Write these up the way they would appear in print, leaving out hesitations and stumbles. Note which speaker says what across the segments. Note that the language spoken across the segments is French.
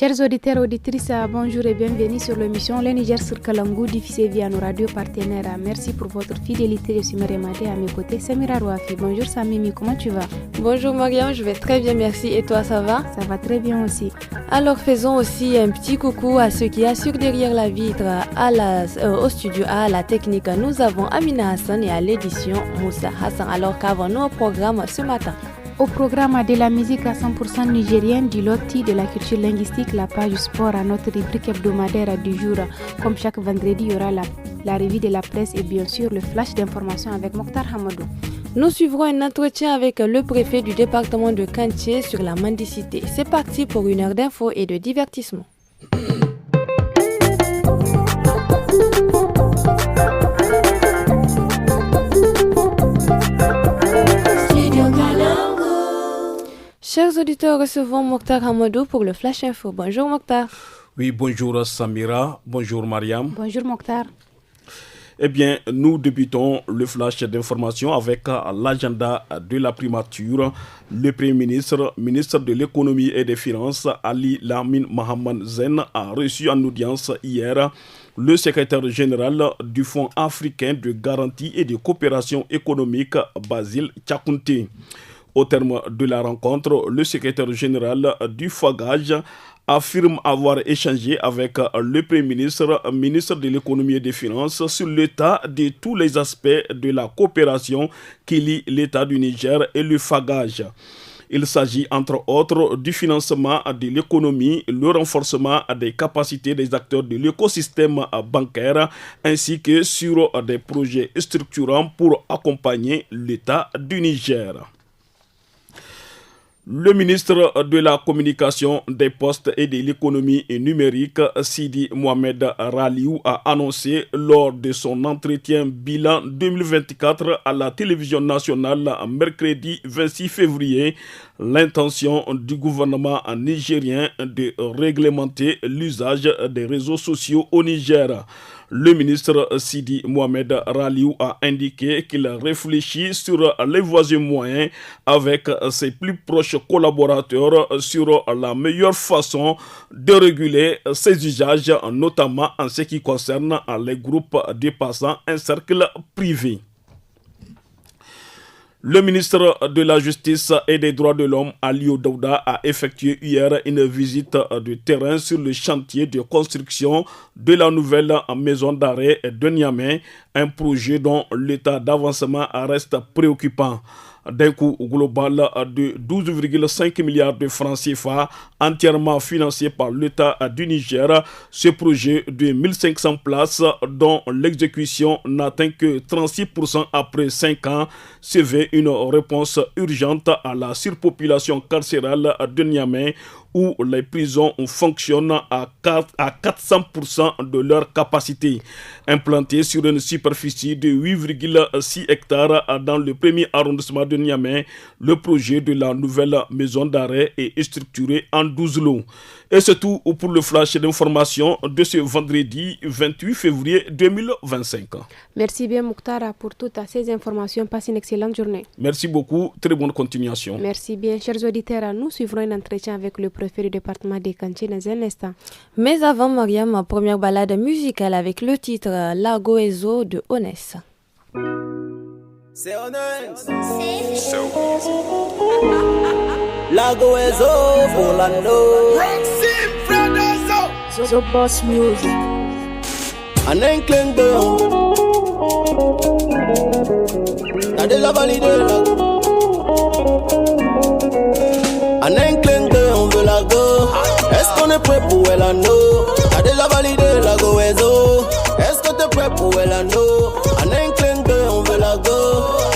Speaker 1: Chers auditeurs et auditrices, bonjour et bienvenue sur l'émission Le Niger sur Kalangou, diffusée via nos radios partenaires. Merci pour votre fidélité. Je suis Mariamade, à mes côtés Samira Rouafi. Bonjour Samimi, comment tu vas?
Speaker 2: Bonjour Mariam, je vais très bien, merci. Et toi, ça va?
Speaker 1: Ça va très bien aussi.
Speaker 2: Alors faisons aussi un petit coucou à ceux qui assurent derrière la vitre, au studio A, à la technique. Nous avons Amina Hassan et à l'édition Moussa Hassan. Alors qu'avons-nous au programme ce matin?
Speaker 1: Au programme de la musique à 100% nigérienne, du loti, de la culture linguistique, la page sport à notre rubrique hebdomadaire du jour. Comme chaque vendredi, il y aura la revue de la presse et bien sûr le flash d'information avec Mokhtar Hamadou.
Speaker 2: Nous suivrons un entretien avec le préfet du département de Kanché sur la mendicité. C'est parti pour une heure d'infos et de divertissement. Chers auditeurs, recevons Mokhtar Hamadou pour le Flash Info. Bonjour Mokhtar.
Speaker 3: Oui, bonjour Samira, bonjour Mariam.
Speaker 1: Bonjour Mokhtar.
Speaker 3: Eh bien, nous débutons le flash d'information avec l'agenda de la primature. Le Premier ministre, ministre de l'économie et des finances, Ali Lamine Mohamed Zen, a reçu en audience hier le secrétaire général du Fonds africain de garantie et de coopération économique, Basile Tchakounté. Au terme de la rencontre, le secrétaire général du FAGAJ affirme avoir échangé avec le Premier ministre, ministre de l'économie et des finances, sur l'état de tous les aspects de la coopération qui lie l'État du Niger et le FAGAJ. Il s'agit entre autres du financement de l'économie, le renforcement des capacités des acteurs de l'écosystème bancaire, ainsi que sur des projets structurants pour accompagner l'État du Niger. Le ministre de la Communication, des Postes et de l'économie numérique, Sidi Mohamed Raliou, a annoncé lors de son entretien bilan 2024 à la télévision nationale mercredi 26 février l'intention du gouvernement nigérien de réglementer l'usage des réseaux sociaux au Niger. Le ministre Sidi Mohamed Raliou a indiqué qu'il réfléchit sur les voies et moyens avec ses plus proches collaborateurs sur la meilleure façon de réguler ces usages, notamment en ce qui concerne les groupes dépassant un cercle privé. Le ministre de la Justice et des Droits de l'Homme, Aliou Daouda, a effectué hier une visite de terrain sur le chantier de construction de la nouvelle maison d'arrêt de Niamey, un projet dont l'état d'avancement reste préoccupant. D'un coût global de 12,5 milliards de francs CFA, entièrement financé par l'État du Niger, ce projet de 1500 places, dont l'exécution n'atteint que 36% après 5 ans, se veut une réponse urgente à la surpopulation carcérale de Niamey, où les prisons fonctionnent à 400% de leur capacité. Implanté sur une superficie de 8,6 hectares dans le premier arrondissement de Niamey, le projet de la nouvelle maison d'arrêt est structuré en 12 lots. Et c'est tout pour le flash d'information de ce vendredi 28 février 2025.
Speaker 1: Merci bien Mokhtar pour toutes ces informations. Passe une excellente journée.
Speaker 3: Merci beaucoup. Très bonne continuation.
Speaker 1: Merci bien. Chers auditeurs, nous suivrons un entretien avec le préfet du département de Kanché dans un instant.
Speaker 2: Mais avant, Mariam, ma première balade musicale avec le titre La Goézo de Onès.
Speaker 4: C'est Onès. La Goézo pour l'anneau.
Speaker 1: The Boss Music.
Speaker 4: Un inclin de t'as déjà validé la go. Un inclin de on veut la go. Est-ce qu'on est prêt pour l'anneau? T'as déjà validé la Goézo. Est-ce que t'es prêt pour l'anneau? Un inclin de on veut la go.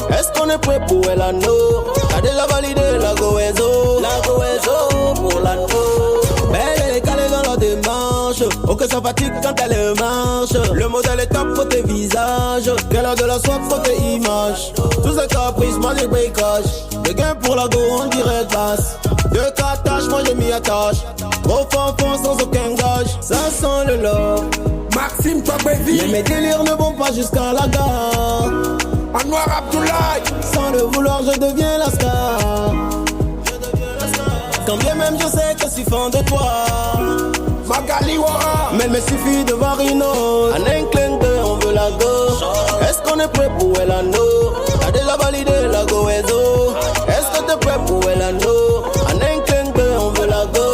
Speaker 4: Est-ce qu'on est prêt pour l'anneau? T'as déjà validé la Goézo. La Goézo pour l'anneau. Belle et calée dans la démarche. Oh que ça fatigue quand elle marche. Le modèle est top, faut tes visages. Qu'elle a de la soif, faut tes images. Tous ces caprices, moi j'ai bricolage. Des gains pour la go, on dirait classe. Deux cartages, moi j'ai mis attache. Gros fanfan sans aucun gage. Ça sent le love.
Speaker 5: Maxime Tobévi.
Speaker 4: Mais mes délires ne vont pas jusqu'à la gare.
Speaker 5: Anwar Abdoulaye.
Speaker 4: Sans le vouloir, je deviens la star. Quand bien même je sais que je suis fan de toi. Mais il me suffit de voir une autre. En un clin d'œil, on veut la go. Est-ce qu'on est prêt pour Elano? T'as déjà validé la goézo. Est-ce que t'es prêt pour Elano? En un clin d'œil, on veut la go.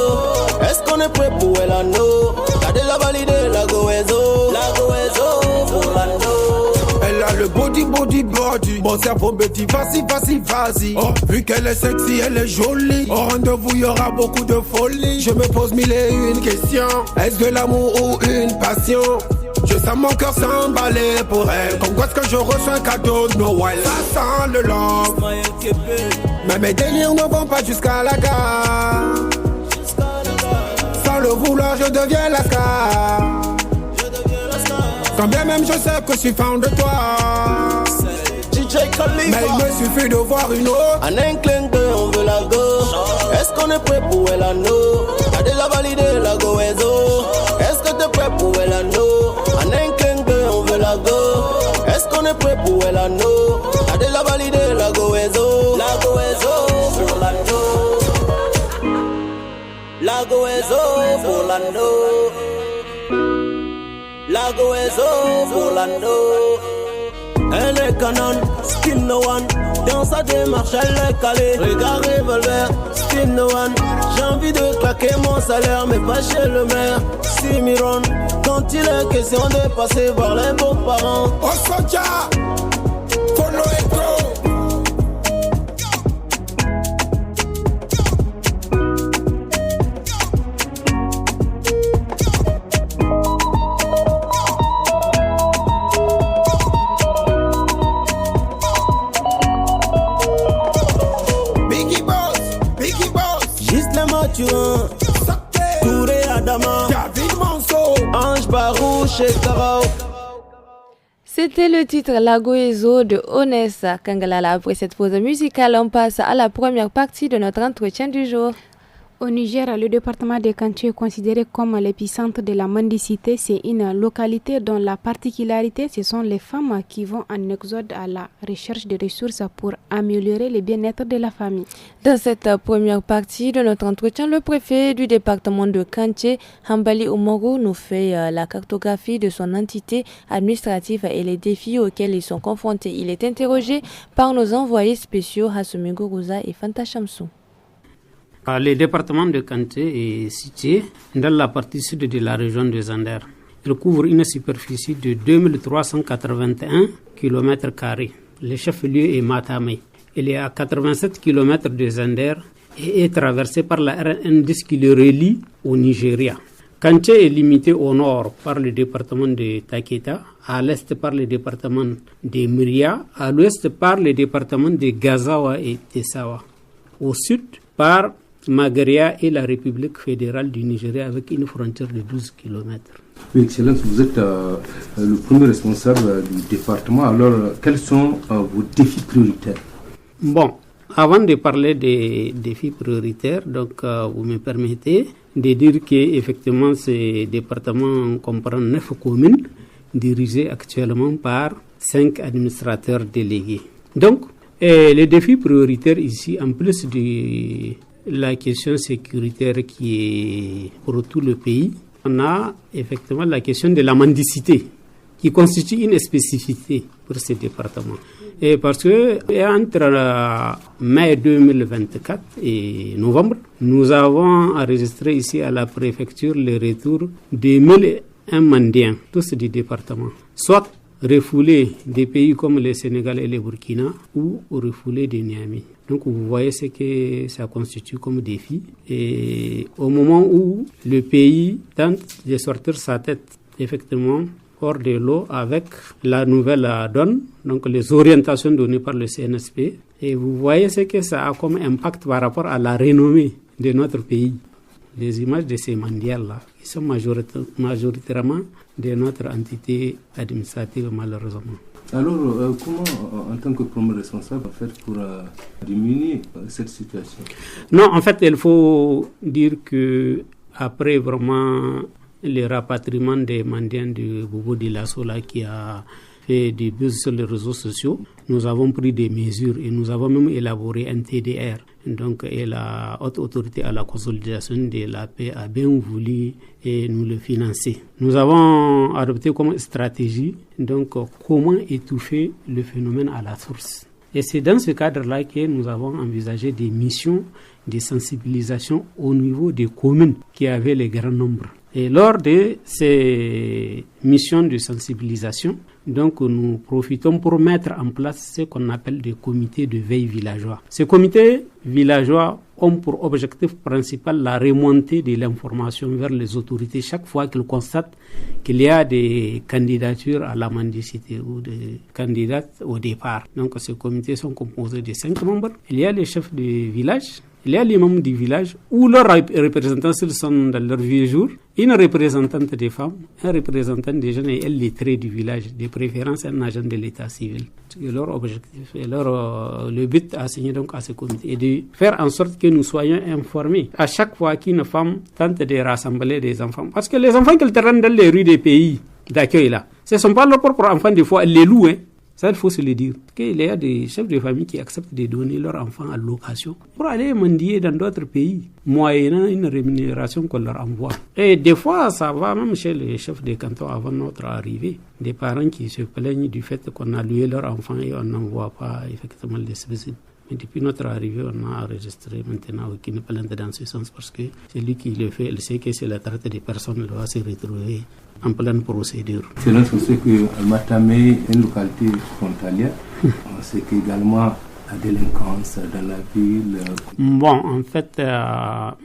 Speaker 4: Est-ce qu'on est prêt pour Elano? T'as déjà validé la goézo. La goézo pour l'ano.
Speaker 5: Elle a le body. Mon cerveau me dit vas-y. Oh, vu qu'elle est sexy, elle est jolie. Au rendez-vous, y aura beaucoup de folie. Je me pose mille et une questions. Est-ce de l'amour ou une passion? Je sens mon cœur s'emballer pour elle. Comme quoi est-ce que je reçois un cadeau de Noël? Ça sent le love. Mais mes délires ne vont pas jusqu'à la gare. Sans le vouloir, je deviens la star. Quand bien même je sais que je suis fan de toi. Mais il me suffit de voir une autre.
Speaker 4: En un clin d'œil, on veut la go. Est-ce qu'on est prêt pour Elano? T'as déjà validé la goézo. Est-ce que t'es prêt pour Elano? En un clin d'œil, on veut la go. Est-ce qu'on est prêt pour Elano? T'as déjà validé la goézo. La goézo pour l'ano. La goézo pour l'ano. La goézo pour l'ano. Elle est canon, still no one. Dans sa démarche, elle est calée. Regard revolver, still no one. J'ai envie de claquer mon salaire, mais pas chez le maire. Simiron, quand il est question de passer voir les beaux-parents.
Speaker 5: Oh Soja, follow it go.
Speaker 4: Touré Adama, Ange Barou, Shekarao.
Speaker 2: C'était le titre La Goézo de Onessa Kangalala. Après cette pause musicale, on passe à la première partie de notre entretien du jour.
Speaker 1: Au Niger, le département de Kanché est considéré comme l'épicentre de la mendicité. C'est une localité dont la particularité, ce sont les femmes qui vont en exode à la recherche de ressources pour améliorer le bien-être de la famille.
Speaker 2: Dans cette première partie de notre entretien, le préfet du département de Kanché, Hambali Oumourou, nous fait la cartographie de son entité administrative et les défis auxquels ils sont confrontés. Il est interrogé par nos envoyés spéciaux Hassoumi Gourouza et Fanta Chamsou.
Speaker 6: Le département de Kanté est situé dans la partie sud de la région de Zander. Il couvre une superficie de 2381 km². Le chef-lieu est Matamé. Il est à 87 km de Zander et est traversé par la RN10 qui le relie au Nigeria. Kanté est limité au nord par le département de Taketa, à l'est par le département de Myria, à l'ouest par le département de Gazawa et Tessawa, au sud par Magaria et la République fédérale du Nigeria avec une frontière de 12 km.
Speaker 7: Oui, Excellence, vous êtes le premier responsable du département. Alors, quels sont vos défis prioritaires?
Speaker 6: Bon, avant de parler des défis prioritaires, donc vous me permettez de dire qu'effectivement, ce département comprend 9 communes dirigées actuellement par 5 administrateurs délégués. Donc, les défis prioritaires ici, en plus de la question sécuritaire qui est pour tout le pays, on a effectivement la question de la mendicité qui constitue une spécificité pour ce département. Et parce que entre mai 2024 et novembre, nous avons enregistré ici à la préfecture le retour de 1001 mendiants, tous du département, soit refoulés des pays comme le Sénégal et le Burkina ou refoulés de Niamey. Donc vous voyez ce que ça constitue comme défi. Et au moment où le pays tente de sortir sa tête, effectivement, hors de l'eau avec la nouvelle donne, donc les orientations données par le CNSP, et vous voyez ce que ça a comme impact par rapport à la renommée de notre pays. Les images de ces mendiants-là, ils sont majoritairement de notre entité administrative, malheureusement.
Speaker 7: Alors, comment, en tant que premier responsable, faire pour diminuer cette situation?
Speaker 6: Non, en fait, il faut dire que après vraiment le rapatriement des mendiants de Bobo Dioulasso qui a fait des buzz sur les réseaux sociaux, nous avons pris des mesures et nous avons même élaboré un TDR. Donc, et la haute autorité à la consolidation de la paix a bien voulu et nous le financer. Nous avons adopté comme stratégie donc comment étouffer le phénomène à la source. Et c'est dans ce cadre-là que nous avons envisagé des missions de sensibilisation au niveau des communes qui avaient les grands nombres. Et lors de ces missions de sensibilisation, donc nous profitons pour mettre en place ce qu'on appelle des comités de veille villageois. Ces comités villageois ont pour objectif principal la remontée de l'information vers les autorités chaque fois qu'ils constatent qu'il y a des candidatures à la mendicité ou des candidates au départ. Donc ces comités sont composés de 5 membres. Il y a les chefs de village, il y a les membres du village ou leurs représentants s'ils sont dans leur vieux jour, une représentante des femmes, un représentant des jeunes et un lettré du village, de préférence un agent de l'état civil. Et leur objectif et le but assigné donc à ce comité est de faire en sorte que nous soyons informés à chaque fois qu'une femme tente de rassembler des enfants. Parce que les enfants qu'elles traînent dans les rues des pays d'accueil là, ce ne sont pas leurs propres enfants, des fois elles les louent. Ça, il faut se le dire. Il y a des chefs de famille qui acceptent de donner leurs enfants à location pour aller mendier dans d'autres pays, moyennant une rémunération qu'on leur envoie. Et des fois, ça va même chez les chefs de canton avant notre arrivée. Des parents qui se plaignent du fait qu'on a loué leurs enfants et on n'envoie pas effectivement les subsides. Mais depuis notre arrivée, on a enregistré maintenant aucune plainte dans ce sens parce que celui qui le fait, il sait que c'est la traite des personnes, il va se retrouver en pleine procédure.
Speaker 7: C'est là qu'on sait que Matamé est une localité frontalière. On sait qu'également la délinquance dans la ville.
Speaker 6: Bon, en fait,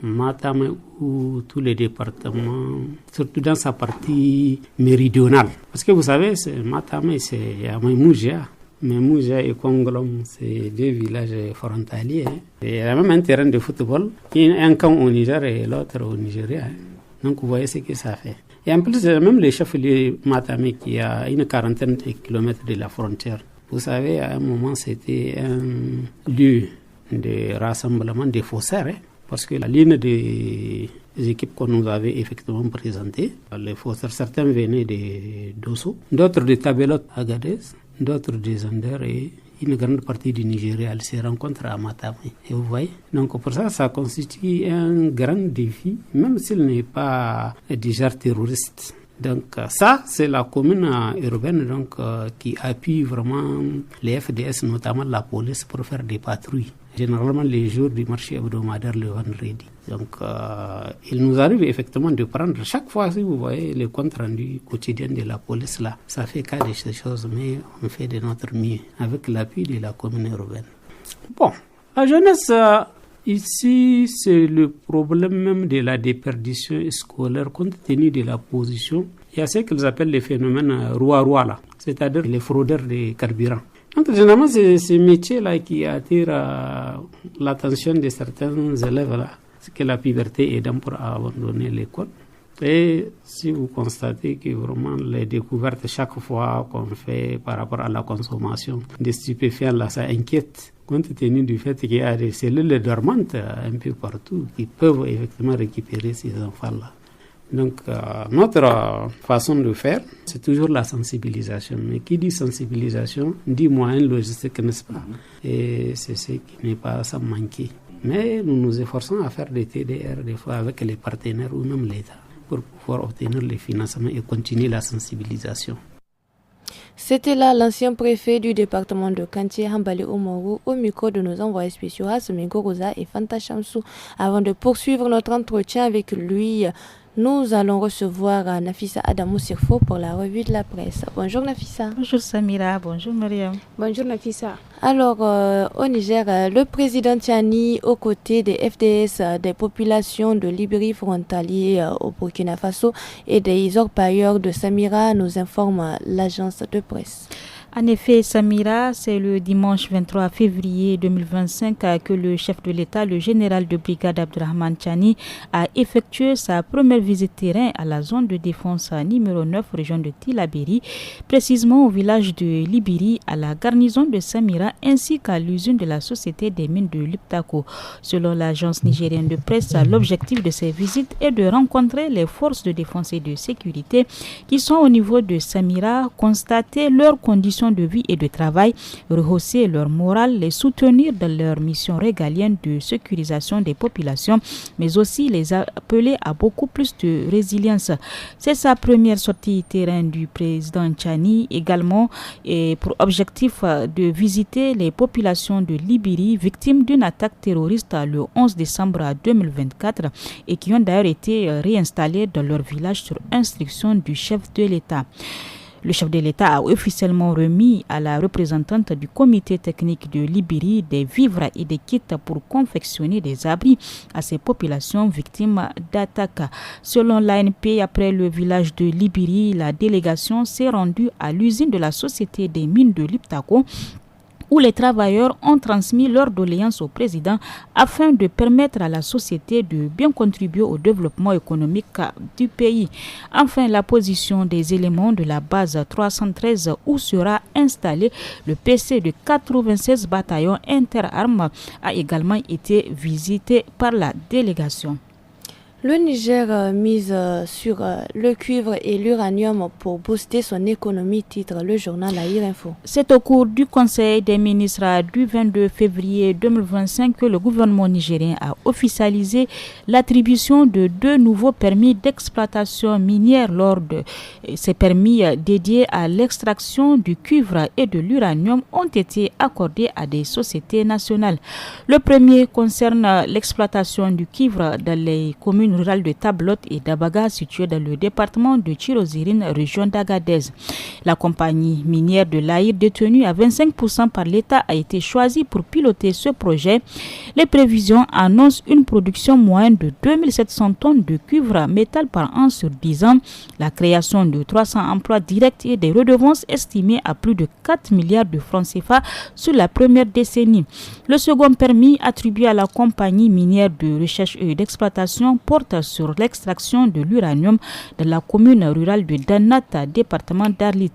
Speaker 6: Matamé ou tous les départements, surtout dans sa partie méridionale. Parce que vous savez, Matamé, c'est à Maïmouja. Maïmouja et Kongolom, c'est 2 villages frontaliers. Il y a même un terrain de football, un camp au Niger et l'autre au Nigeria. Donc vous voyez ce que ça fait. Et en plus, même les chefs-lieux Matamé qui a une 40aine de kilomètres de la frontière. Vous savez, à un moment, c'était un lieu de rassemblement des faussaires. Parce que la ligne des équipes qu'on nous avait effectivement présentées, les faussaires, certains venaient de Dosso, d'autres de Tabelot, Agadez, d'autres de Zander et une grande partie du Nigeria, elle se rencontre à Matamé. Et vous voyez, donc pour ça, ça constitue un grand défi, même s'il n'est pas déjà terroriste. Donc ça, c'est la commune urbaine donc, qui appuie vraiment les FDS, notamment la police, pour faire des patrouilles. Généralement les jours du marché hebdomadaire le vendredi. Donc il nous arrive effectivement de prendre chaque fois, si vous voyez les comptes rendus quotidiens de la police là, ça fait cas de ces choses, mais on fait de notre mieux avec l'appui de la commune urbaine. Bon, la jeunesse ici, c'est le problème même de la déperdition scolaire compte tenu de la position. Il y a ce qu'ils appellent les phénomènes roi là, c'est-à-dire les fraudeurs de carburant. Donc, généralement, c'est ce métier-là qui attire l'attention de certains élèves-là, c'est que la puberté aide pour abandonner l'école. Et si vous constatez que vraiment les découvertes chaque fois qu'on fait par rapport à la consommation des stupéfiants, là, ça inquiète, compte tenu du fait qu'il y a des cellules dormantes un peu partout qui peuvent effectivement récupérer ces enfants-là. Donc, notre façon de faire, c'est toujours la sensibilisation. Mais qui dit sensibilisation, dit moyen logistique, n'est-ce pas? Et c'est ce qui n'est pas sans manquer. Mais nous nous efforçons à faire des TDR, des fois avec les partenaires ou même l'État, pour pouvoir obtenir les financements et continuer la sensibilisation.
Speaker 2: C'était là l'ancien préfet du département de Kantié, Hambali Omoru, au micro de nos envoyés spéciaux Hassoumi Goroza et Fanta Chamsou. Avant de poursuivre notre entretien avec lui, nous allons recevoir Nafissa Adamou Sirfo pour la revue de la presse. Bonjour Nafissa.
Speaker 8: Bonjour Samira, bonjour Mariam.
Speaker 1: Bonjour Nafissa.
Speaker 2: Alors, au Niger, le président Tiani, aux côtés des FDS, des populations de Libéry frontalier au Burkina Faso et des orpailleurs de Samira, nous informe l'agence de presse.
Speaker 8: En effet, Samira, c'est le dimanche 23 février 2025 que le chef de l'État, le général de brigade Abdurrahman Chani, a effectué sa première visite terrain à la zone de défense numéro 9, région de Tillabéri, précisément au village de Libiri, à la garnison de Samira, ainsi qu'à l'usine de la société des mines de Liptako. Selon l'agence nigérienne de presse, l'objectif de ces visites est de rencontrer les forces de défense et de sécurité qui sont au niveau de Samira, constater leurs conditions de vie et de travail, rehausser leur morale, les soutenir dans leur mission régalienne de sécurisation des populations, mais aussi les appeler à beaucoup plus de résilience. C'est sa première sortie terrain du président Chani, également et pour objectif de visiter les populations de Libiri, victimes d'une attaque terroriste le 11 décembre 2024 et qui ont d'ailleurs été réinstallées dans leur village sur instruction du chef de l'État. Le chef de l'État a officiellement remis à la représentante du comité technique de Libiri des vivres et des kits pour confectionner des abris à ces populations victimes d'attaques. Selon l'ANP, après le village de Libiri, la délégation s'est rendue à l'usine de la société des mines de Liptako, où les travailleurs ont transmis leurs doléances au président afin de permettre à la société de bien contribuer au développement économique du pays. Enfin, la position des éléments de la base 313 où sera installé le PC de 96 bataillons interarmes a également été visité par la délégation.
Speaker 2: Le Niger mise sur le cuivre et l'uranium pour booster son économie, titre le journal Air Info.
Speaker 8: C'est au cours du Conseil des ministres du 22 février 2025 que le gouvernement nigérien a officialisé l'attribution de 2 nouveaux permis d'exploitation minière. Lors de ces permis dédiés à l'extraction du cuivre et de l'uranium ont été accordés à des sociétés nationales. Le premier concerne l'exploitation du cuivre dans les communes rurale de Tablote et d'Abaga située dans le département de Tirozirine, région d'Agadez. La compagnie minière de l'Aïr, détenue à 25% par l'État, a été choisie pour piloter ce projet. Les prévisions annoncent une production moyenne de 2700 tonnes de cuivre métal par an sur 10 ans, la création de 300 emplois directs et des redevances estimées à plus de 4 milliards de francs CFA sur la première décennie. Le second permis attribué à la compagnie minière de recherche et d'exploitation porte sur l'extraction de l'uranium dans la commune rurale de Danata, département d'Arlit.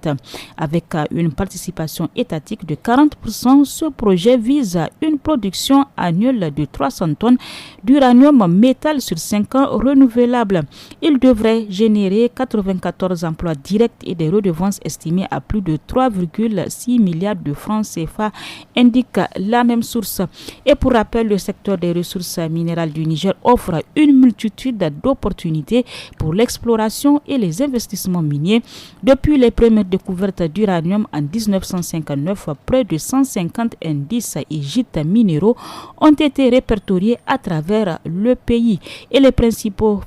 Speaker 8: Avec une participation étatique de 40%, ce projet vise une production annuelle de 300 tonnes d'uranium métal sur 5 ans renouvelable. Il devrait générer 94 emplois directs et des redevances estimées à plus de 3,6 milliards de francs CFA, indique la même source. Et pour rappel, le secteur des ressources minérales du Niger offre une multitude d'opportunités pour l'exploration et les investissements miniers. Depuis les premières découvertes d'uranium en 1959, près de 150 indices et gîtes minéraux ont été répertoriés à travers le pays et les principaux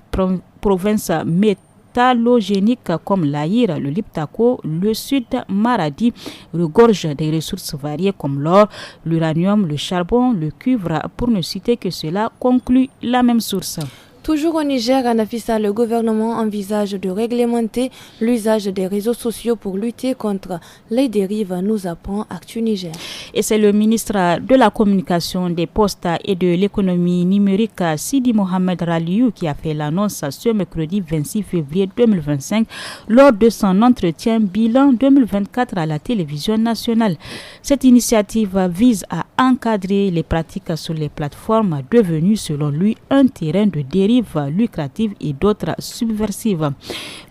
Speaker 8: provinces métallogéniques comme l'Aïr, le Liptako, le Sud Maradi regorgent des ressources variées comme l'or, l'uranium, le charbon, le cuivre, pour ne citer que cela, conclut la même source.
Speaker 2: Toujours au Niger, Nafissa, le gouvernement envisage de réglementer l'usage des réseaux sociaux pour lutter contre les dérives, nous apprend Actu Niger.
Speaker 8: Et c'est le ministre de la Communication, des Postes et de l'économie numérique, Sidi Mohamed Raliou, qui a fait l'annonce ce mercredi 26 février 2025 lors de son entretien bilan 2024 à la télévision nationale. Cette initiative vise à encadrer les pratiques sur les plateformes devenues, selon lui, un terrain de dérive lucratives et d'autres subversives.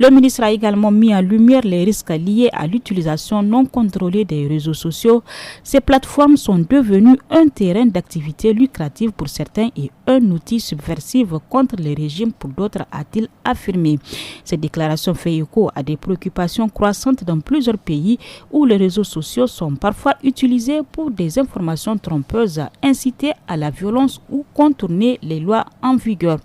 Speaker 8: Le ministre a également mis en lumière les risques liés à l'utilisation non contrôlée des réseaux sociaux. Ces plateformes sont devenues un terrain d'activité lucrative pour certains et un outil subversif contre les régimes pour d'autres, a-t-il affirmé. Cette déclaration fait écho à des préoccupations croissantes dans plusieurs pays où les réseaux sociaux sont parfois utilisés pour des informations trompeuses, inciter à la violence ou contourner les lois en vigueur.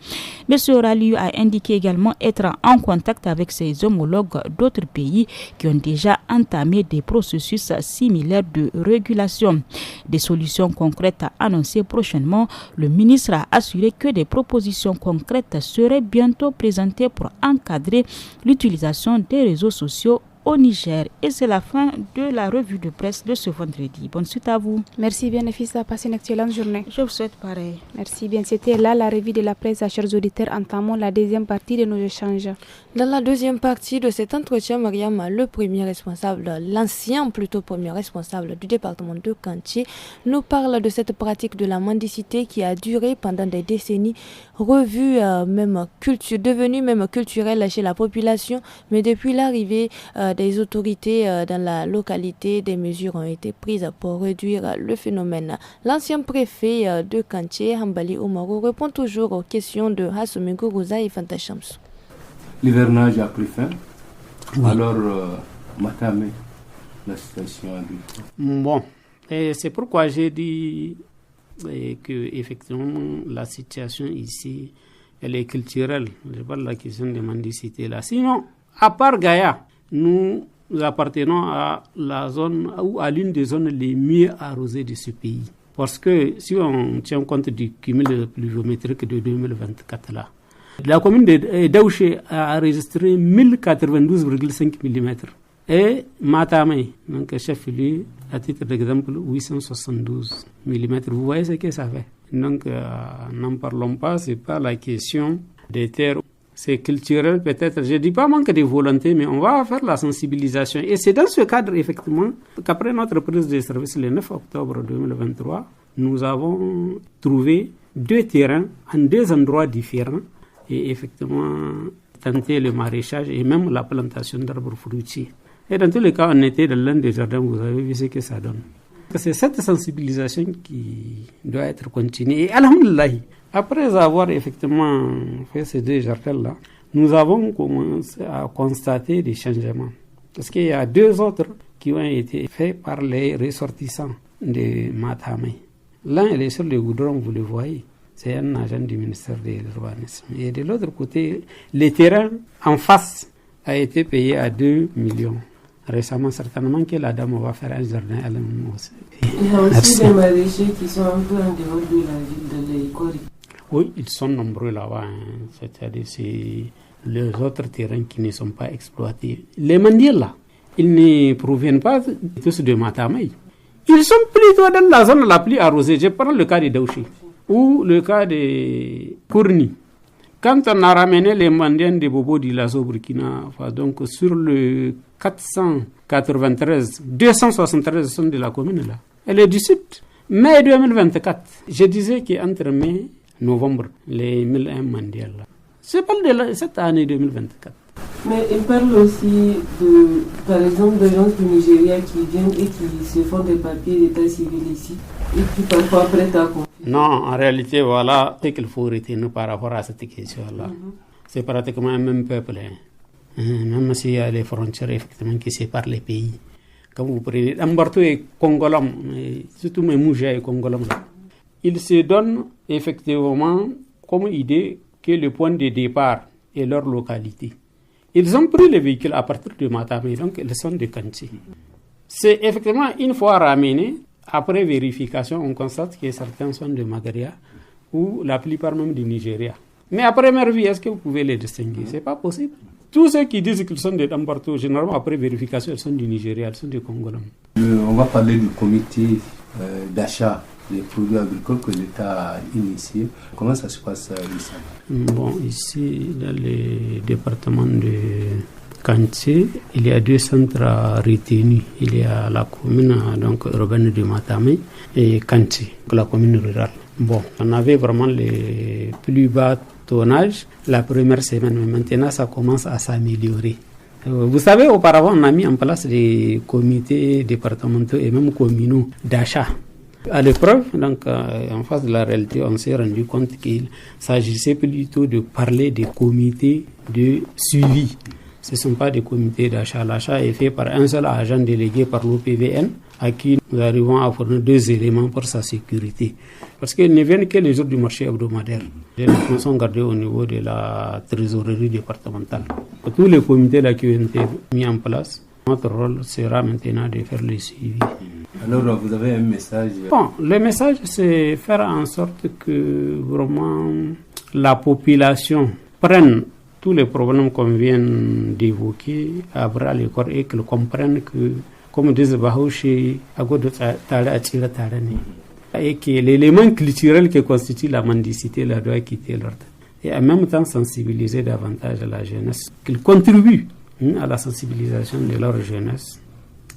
Speaker 8: M. Raliou a indiqué également être en contact avec ses homologues d'autres pays qui ont déjà entamé des processus similaires de régulation. Des solutions concrètes à annoncer prochainement. Le ministre a assuré que des propositions concrètes seraient bientôt présentées pour encadrer l'utilisation des réseaux sociaux au Niger. Et c'est la fin de la revue de presse de ce vendredi. Bonne suite à vous.
Speaker 1: Merci bien, Nafisa. Passez une excellente journée.
Speaker 8: Je vous souhaite pareil.
Speaker 1: Merci bien. C'était là la revue de la presse. Chers auditeurs, entamons la deuxième partie de nos échanges.
Speaker 2: Dans la deuxième partie de cet entretien, Mariam, l'ancien premier responsable du département de Kanché, nous parle de cette pratique de la mendicité qui a duré pendant des décennies, devenue même culturelle chez la population, mais depuis l'arrivée des autorités dans la localité, des mesures ont été prises pour réduire le phénomène. L'ancien préfet de Kanché, Hambali Oumarou, répond toujours aux questions de Hassoumi Gourouza et Fanta Chamsou.
Speaker 7: L'hivernage a pris fin. Oui. Alors, Matame, la situation a dû.
Speaker 6: Bon, et c'est pourquoi j'ai dit que effectivement la situation ici, elle est culturelle. Je parle de la question de mendicité là. Sinon, à part Gaïa, nous appartenons à la zone ou à l'une des zones les mieux arrosées de ce pays. Parce que si on tient compte du cumul pluviométrique de 2024 là, la commune de Daouché a enregistré 1092,5 mm. Et Matame, donc chef-lieu, à titre d'exemple, 872 mm. Vous voyez ce que ça fait. Donc, n'en parlons pas, c'est pas la question des terres. C'est culturel peut-être. Je ne dis pas manque de volonté, mais on va faire la sensibilisation. Et c'est dans ce cadre, effectivement, qu'après notre prise de service le 9 octobre 2023, nous avons trouvé 2 terrains en 2 endroits différents. Et effectivement, tenter le maraîchage et même la plantation d'arbres fruitiers. Et dans tous les cas, on était dans l'un des jardins, vous avez vu ce que ça donne. C'est cette sensibilisation qui doit être continuée. Et alhamdoulilah, après avoir effectivement fait ces 2 jardins-là, nous avons commencé à constater des changements. Parce qu'il y a 2 autres qui ont été faits par les ressortissants de Matame. L'un, il est sur le goudron, vous le voyez. C'est un agent du ministère de l'Urbanisme. Et de l'autre côté, le terrain en face a été payé à 2 millions. Récemment, certainement que la dame va faire un jardin elle-même aussi.
Speaker 9: Il y a aussi des maraîchers qui sont un peu en dehors de la ville de l'École.
Speaker 6: Oui, ils sont nombreux là-bas. C'est-à-dire c'est les autres terrains qui ne sont pas exploités. Les mendiants là, ils ne proviennent pas tous de Matamei. Ils sont plutôt dans la zone la plus arrosée. Je prends le cas de Daouché ou le cas de Kourni. Quand on a ramené les mendiants de Bobo d'Ilazo Burkina, donc sur le 493, 273 sont de la commune là. Elle est du sud. Mai 2024, je disais qu'entre mai et novembre, les 1001 mendiants là. C'est pas de cette année 2024.
Speaker 9: Mais il parle aussi de, par exemple, de gens du Nigeria qui viennent et qui se font des papiers d'état civil ici et qui parfois prêtent à confier.
Speaker 6: Non, en réalité, voilà ce qu'il faut retenir par rapport à cette question-là. C'est pratiquement un même peuple. Même s'il y a les frontières effectivement qui séparent les pays. Quand vous prenez Ambarto et Congolam, surtout Memouja et Congolam, ils se donnent effectivement comme idée que le point de départ est leur localité. Ils ont pris les véhicules à partir de Matame, donc ils sont de Kanché. C'est effectivement une fois ramenés, après vérification, on constate que certains sont de Magaria ou la plupart même du Nigeria. Mais à première vue, est-ce que vous pouvez les distinguer? C'est pas possible. Tous ceux qui disent qu'ils sont de Dambarto, généralement après vérification, ils sont du Nigeria, ils sont du Congo.
Speaker 7: On va parler du comité d'achat des produits agricoles que l'État a initié. Comment ça se passe ici?
Speaker 6: Bon, ici, dans le département de Kanché, il y a 2 centres retenus. Il y a la commune donc, urbaine de Matame et Kanché, la commune rurale. Bon, on avait vraiment les plus bas tonnages la première semaine, mais maintenant ça commence à s'améliorer. Vous savez, auparavant, on a mis en place des comités départementaux et même communaux d'achat. À l'épreuve, donc en face de la réalité, on s'est rendu compte qu'il s'agissait plutôt de parler des comités de suivi. Ce ne sont pas des comités d'achat. L'achat est fait par un seul agent délégué par l'OPVN à qui nous arrivons à fournir 2 éléments pour sa sécurité. Parce qu'ils ne viennent que les jours du marché hebdomadaire. Les documents sont gardés au niveau de la trésorerie départementale. Pour tous les comités là qui ont été mis en place, notre rôle sera maintenant de faire le suivi.
Speaker 7: Alors, vous avez un message?
Speaker 6: Bon, le message, c'est faire en sorte que vraiment la population prenne tous les problèmes qu'on vient d'évoquer à bras le corps et qu'ils comprennent que, comme disent Bahaouchi, et que l'élément culturel qui constitue la mendicité là doit quitter l'ordre. Et en même temps sensibiliser davantage la jeunesse, qu'ils contribuent à la sensibilisation de leur jeunesse,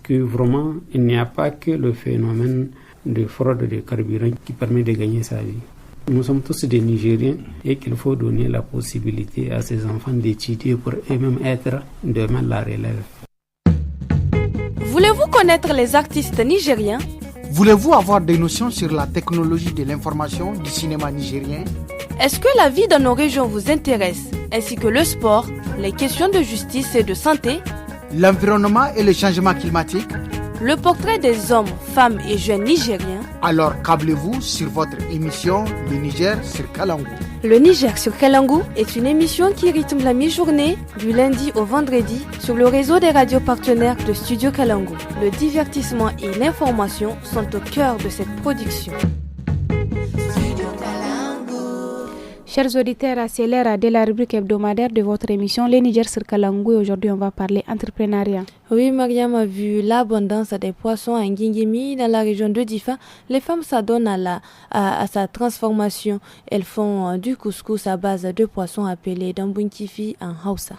Speaker 6: que vraiment il n'y a pas que le phénomène de fraude de carburant qui permet de gagner sa vie. Nous sommes tous des Nigériens et qu'il faut donner la possibilité à ces enfants d'étudier pour eux-mêmes être demain la relève.
Speaker 2: Voulez-vous connaître les artistes nigériens?
Speaker 10: Voulez-vous avoir des notions sur la technologie de l'information du cinéma nigérien?
Speaker 2: Est-ce que la vie dans nos régions vous intéresse, ainsi que le sport, les questions de justice et de santé,
Speaker 10: l'environnement et le changement climatique,
Speaker 2: le portrait des hommes, femmes et jeunes nigériens?
Speaker 10: Alors câblez-vous sur votre émission Le Niger sur Kalangu.
Speaker 2: Le Niger sur Kalangu est une émission qui rythme la mi-journée du lundi au vendredi sur le réseau des radios partenaires de Studio Kalangu. Le divertissement et l'information sont au cœur de cette production.
Speaker 1: Chers auditeurs, c'est l'heure de la rubrique hebdomadaire de votre émission Le Niger sur Kalangu. Aujourd'hui, on va parler entrepreneuriat.
Speaker 2: Oui, Mariam, a vu l'abondance des poissons à Ngingimi dans la région de Difa. Les femmes s'adonnent à sa transformation. Elles font du couscous à base de poissons appelés Dambunkifi en Hausa.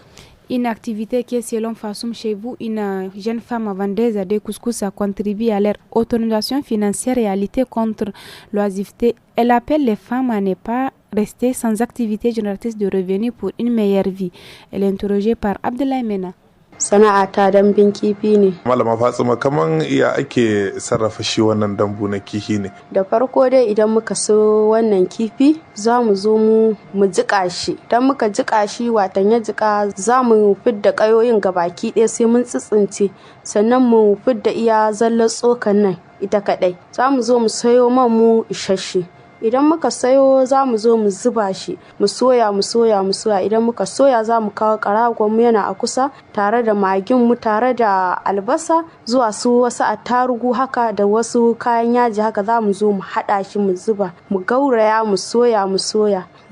Speaker 1: Une activité qui, selon Fassoum chez vous, une jeune femme vendeuse de couscous a contribué à leur autonomisation financière et à lutter contre l'oisiveté. Elle appelle les femmes à ne pas rester sans activité génératrice de revenus pour une meilleure vie. Elle est interrogée par Abdoulaye Mena.
Speaker 11: Sana'ata dambin kifi ne.
Speaker 12: Malama Fatsuma, kaman iya ake sarrafa shi wannan dambu na kifi ne?
Speaker 11: Da farko dai idan muka so wannan kifi za mu zo mu jika shi. Idan muka jika shi watan ya jika za mu fidda kayoyin gabaki ɗaya sai mun tsitsince, sannan mu fidda iya zallar tsokan nan ita kadai. Za mu zo mu sayo man mu isasshe. Idan muka sayo za mu zo mu zuba shi, mu soya. Idan muka soya za mu kawo karagon mu yana a kusa tare da magin mu tare da albasa zuwa su wasu attarugu haka da wasu kayan yaji haka za mu zo mu hada shi mu zuba, mu gauraya mu soya.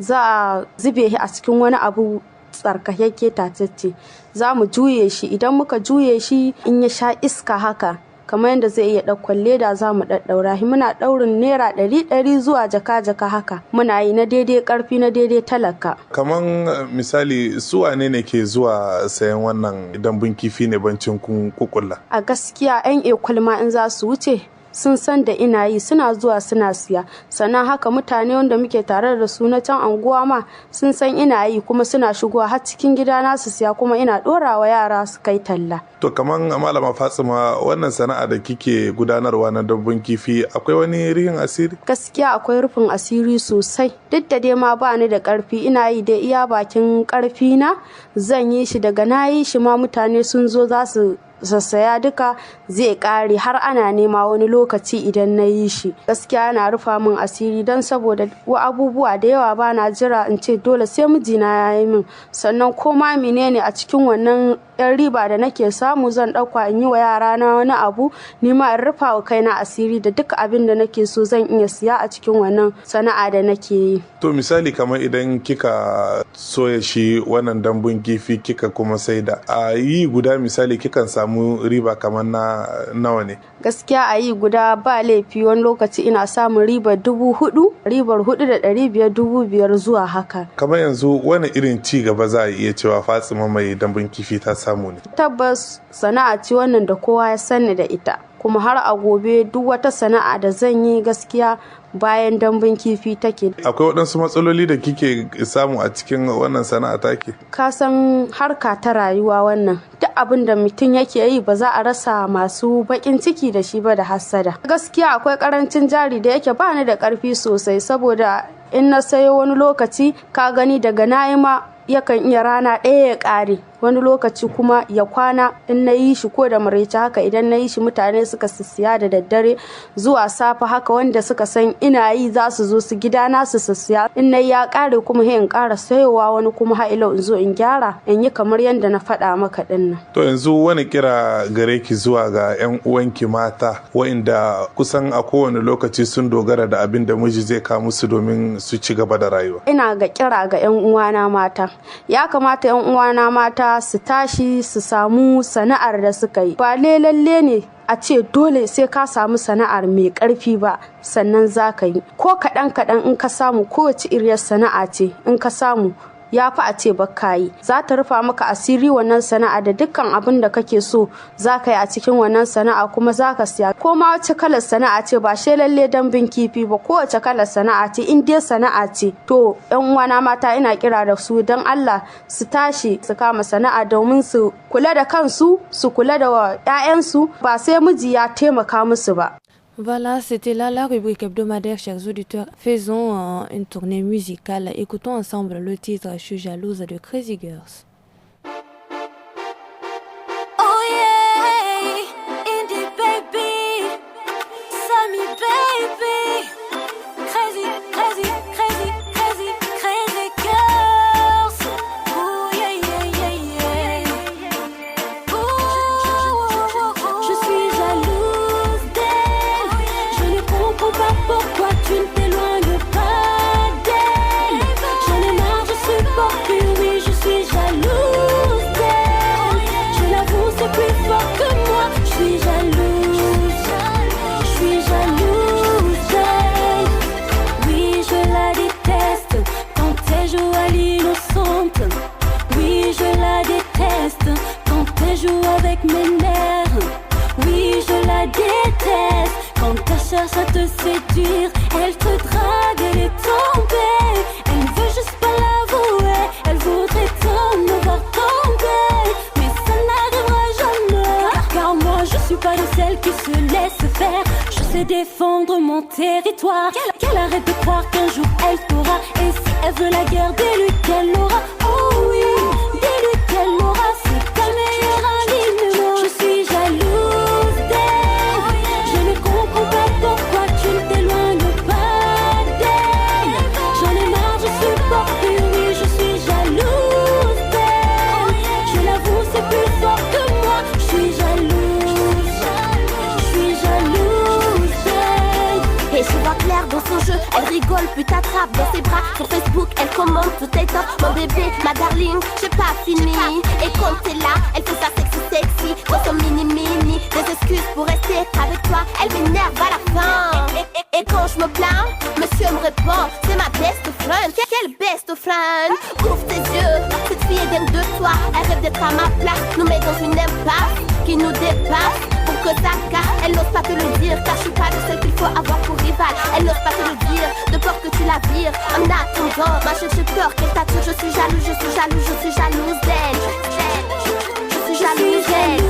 Speaker 11: Za a zube shi a cikin wani abu tsarkakakke tatacce. Za mu juye shi, idan muka juye shi in ya sha iska haka kamar yadda zai iya ɗaukar leda za mu ɗaɗɗaura shi. Muna ɗaurin naira 100 zuwa jaka haka. Muna yi na daidai ƙarfi na daidai talaka.
Speaker 12: Kaman misali su wane ne ke zuwa sayan wannan dambun kifi ne bancin kun kukulla?
Speaker 11: A gaskiya 'yan ekwalma in za su wuce sun san da ina yi, suna zuwa suna siya. Sannan haka mutane wanda muke tare da su na can anguwa ma sun san ina yi kuma suna shigowa har cikin gida na su siya, kuma ina ɗorawa yara su kai talla.
Speaker 12: To kaman Malama Fatsuma, wannan sana'a da kike gudanarwa na dabbun kifi akwai wani rufin asiri?
Speaker 11: Gaskiya akwai rufin asiri sosai. Duk da dai ma ba ni da ƙarfi, ina yi da iya bakin ƙarfi na. Zan yi shi, daga na yi shi ma mutane sun zo za su sassaya duka zai kare har ana nema wani lokaci idan na yi shi. Gaskiya yana rufa min asiri don saboda abubuwa da yawa ba na jira in ce dole sai mijina ya yi min. Sannan koma menene a cikin wannan yan riba da nake samu zan ɗauka in yi wa yara na wani abu, ni ma in rufa wa kaina asiri da duka abin da nake so zan iya siya a cikin wannan sana'a da nake yi.
Speaker 12: To misali kamar idan kika soya shi wannan dambun kifi kika kuma saida, a yi guda misali kikan samu riba kamar na nawa ne?
Speaker 11: Gaskiya a yi guda ba laifi, wani lokaci ina samun ribar 4,000, ribar 4,500, 5,000 zuwa haka.
Speaker 12: Kamar yanzu wani irin ci gaba za a iya cewa Fatsima mai dambun kifi ta samu ne?
Speaker 11: Tabbas sana'a ce wannan da kowa ya sani da ita, kuma har a gobe duk wata sana'a da zan yi gaskiya bayan dambun kifi take.
Speaker 12: Akwai waɗansu matsaloli da kike samu a cikin wannan sana'a take?
Speaker 11: Ka san harka ta rayuwa wannan, duk abin da mutum yake yi ba za a rasa masu bakin ciki da shi ba da hassada. Gaskiya akwai karancin jari da yake ba ni da ƙarfi sosai, saboda in na sayo wani lokaci ka gani daga nayi ma yakan iya rana ɗaya ya ƙare. wani lokaci kuma ya kwana in na yi shi ko da maraice haka idan na yi shi mutane suka siya da daddare zuwa safe haka wanda suka san ina yi za su zo su gidana su siya in na ya kare kuma in ƙara sayowa wani kuma ha'ilau in zo in gyara in yi kamar yadda na faɗa maka ɗin nan.
Speaker 12: To yanzu wani kira gare ki zuwa ga 'yan uwanki mata wa'inda kusan a kowane lokaci sun dogara da abin da miji zai kawo musu domin su ci gaba da rayuwa.
Speaker 11: Ina ga kira ga 'yan uwana mata, ya kamata 'yan uwana mata su tashi su samu sana'ar da suka yi. Ba lalle ne a ce dole sai ka samu sana'ar mai karfi ba sannan za ka yi, ko kaɗan in ka samu kowace iriyar sana'a ce in ka samu ya fi a ce baka yi, za ta rufa maka asiri wannan sana'a da dukkan abin da kake so za ka yi a cikin wannan sana'a kuma za ka siya. Ko ma wace kalar sana'a ce ba she lalle dambin kifi ba, kowace kalar sana'a ce in dai sana'a ce to yan uwana mata ina kira da su don Allah su tashi su kama sana'a domin su kula da kansu su kula da 'ya'yansu ba sai miji ya taimaka musu ba.
Speaker 2: Voilà, c'était là la rubrique hebdomadaire, chers auditeurs. Faisons une tournée musicale. Écoutons ensemble le titre « Je suis jalouse » de Crazy Girls.
Speaker 13: Oh yeah, indie baby, Sammy baby, crazy, crazy, crazy, crazy, crazy girls. Oh yeah, yeah, yeah, yeah. Ooh, je suis jalouse d'elle. Je ne comprends pas pourquoi tu ne t'éloignes pas d'elle. J'en ai marre, je supporte plus, oui, je suis jalouse d'elle. Je l'avoue, c'est plus fort que moi. Je suis jalouse, je suis jalouse d'elle. Oui, je la déteste quand elle joue à l'innocente. Oui, je la déteste quand elle joue avec mes nerfs. Oui, je la déteste quand elle cherche à te séduire. Elle te drague, elle est tombée. Elle ne veut juste pas l'avouer. Elle voudrait tant me voir tomber, mais ça n'arrivera jamais. Car moi je suis pas de celle qui se laisse faire. Je sais défendre mon territoire. Qu'elle arrête de croire qu'un jour elle t'aura. Et si elle veut la guerre, dis-lui qu'elle l'aura. Oh oui, dis-lui qu'elle l'aura. C'est ta meilleure amie, mais moi je suis jalouse d'elle. Je ne comprends pas pourquoi tu ne t'éloignes pas d'elle. J'en ai marre, je supporte plus, oui, je suis jalouse d'elle. Je l'avoue, c'est plus fort que moi. Je suis jalouse, je suis jalouse d'elle.
Speaker 14: Et je vois clair dans son jeu, elle rigole puis t'attrape dans ses bras. Sur Facebook, elle commente tout est top. Mon bébé, ma darling, j'ai pas fini. Et quand t'es là, elle fait sa sexy dans son mini-mini. Des excuses pour rester avec toi, elle m'énerve à la fin. Et quand je me plains, monsieur me répond, c'est ma best friend. Quelle best friend? Ouvre tes yeux, cette fille est dingue de toi. Elle rêve d'être à ma place, nous met dans une impasse qui nous dépasse. Pour que ça casse, elle n'ose pas te le dire, car je suis pas de celle qu'il faut avoir pour rival. Elle n'ose pas te le dire, de peur que tu la vires. En attendant, ma chérie, j'ai peur qu'elle t'attire. Je suis jalouse, je suis jalouse, je suis jalouse d'elle. Je suis jalouse
Speaker 13: d'elle.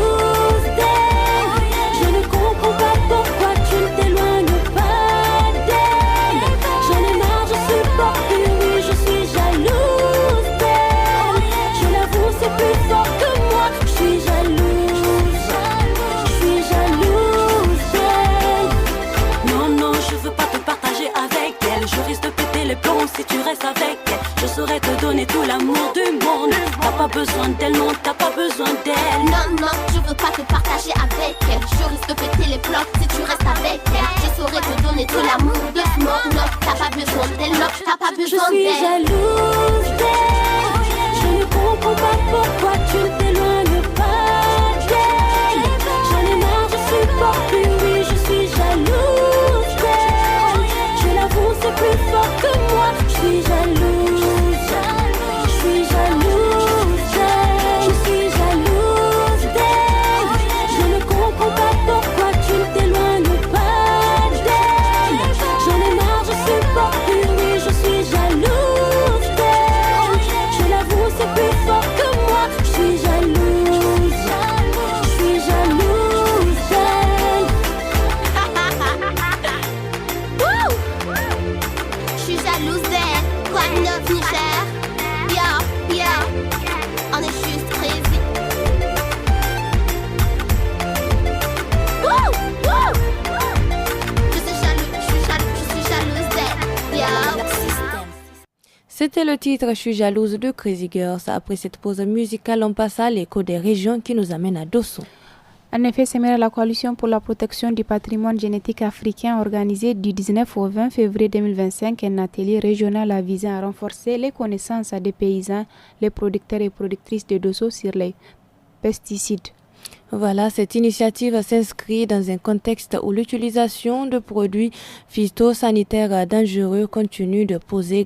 Speaker 13: Je ne comprends pas pourquoi tu ne t'éloignes pas d'elle. J'en ai marre, je supporte plus, oui, je suis jalouse d'elle. Je l'avoue, c'est plus fort que moi. Je suis jalouse, je suis jalouse d'elle. Non, non, je veux pas te partager avec elle. Je risque de péter les plombs si tu restes avec elle. Je saurais te donner tout l'amour du monde. T'as pas besoin d'elle, non, t'as pas besoin d'elle.
Speaker 14: Non, non, je veux pas te partager avec elle. Je risque de péter les plombs si tu restes avec elle. Je saurais te donner tout l'amour de ce monde. Non, t'as pas besoin d'elle, non, t'as pas besoin d'elle.
Speaker 13: Je suis jalouse d'elle. Je ne comprends pas pourquoi tu ne t'éloignes pas d'elle. J'en ai marre, je supporte plus, oui, je suis jalouse d'elle. Je l'avoue, c'est plus fort que moi. Je suis jalouse, je suis jalouse d'elle. Je suis jalouse d'elle. Je ne comprends pas pourquoi tu ne t'éloignes pas d'elle. J'en ai marre, je supporte plus, oui, je suis jalouse
Speaker 2: C'était le titre Je suis jalouse de Crazy Girls. Après cette pause musicale, on passe à l'écho des régions qui nous amène à Dosso.
Speaker 1: En effet, Samira, la coalition pour la protection du patrimoine génétique africain a organisé du 19 au 20 février 2025 un atelier régional visant à renforcer les connaissances des paysans, les producteurs et productrices de Dosso sur les pesticides.
Speaker 2: Voilà, cette initiative s'inscrit dans un contexte où l'utilisation de produits phytosanitaires dangereux continue de poser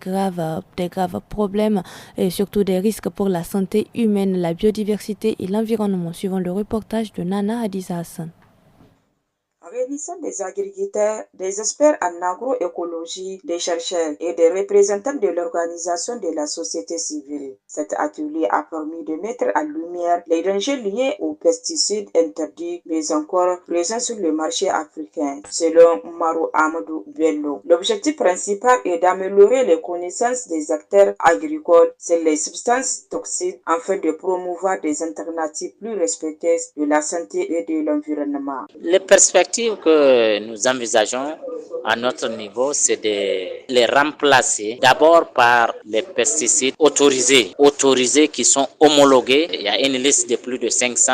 Speaker 2: des graves problèmes et surtout des risques pour la santé humaine, la biodiversité et l'environnement, suivant le reportage de Nana Hadiza Hassan.
Speaker 15: En réunissant des agriculteurs, des experts en agroécologie, des chercheurs et des représentants de l'organisation de la société civile. Cet atelier a permis de mettre en lumière les dangers liés aux pesticides interdits, mais encore présents sur le marché africain, selon Maro Amadou Bello. L'objectif principal est d'améliorer les connaissances des acteurs agricoles sur les substances toxiques afin de promouvoir des alternatives plus respectueuses de la santé et de l'environnement.
Speaker 16: Les perspectives que nous envisageons à notre niveau, c'est de les remplacer d'abord par les pesticides autorisés qui sont homologués. Il y a une liste de plus de 500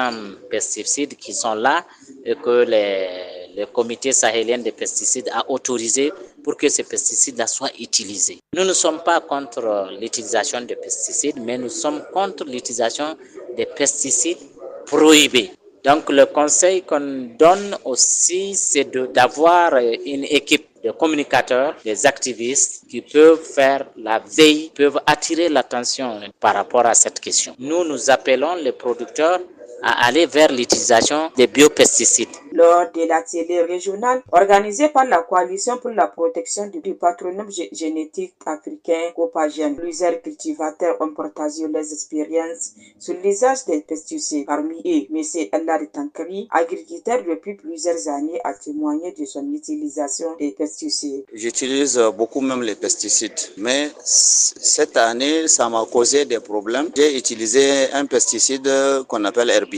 Speaker 16: pesticides qui sont là et que le comité sahélien des pesticides a autorisé pour que ces pesticides-là soient utilisés. Nous ne sommes pas contre l'utilisation des pesticides, mais nous sommes contre l'utilisation des pesticides prohibés. Donc le conseil qu'on donne aussi, c'est d'avoir une équipe de communicateurs, des activistes qui peuvent faire la veille, peuvent attirer l'attention par rapport à cette question. Nous appelons les producteurs à aller vers l'utilisation des biopesticides.
Speaker 15: Lors de l'atelier régional organisé par la Coalition pour la protection du patrimoine génétique africain COPAGEN, plusieurs cultivateurs ont partagé leurs expériences sur l'usage des pesticides. Parmi eux, M. Elari Tankari, agriculteur depuis plusieurs années, a témoigné de son utilisation des pesticides.
Speaker 17: J'utilise beaucoup même les pesticides, mais cette année, ça m'a causé des problèmes. J'ai utilisé un pesticide qu'on appelle herbicide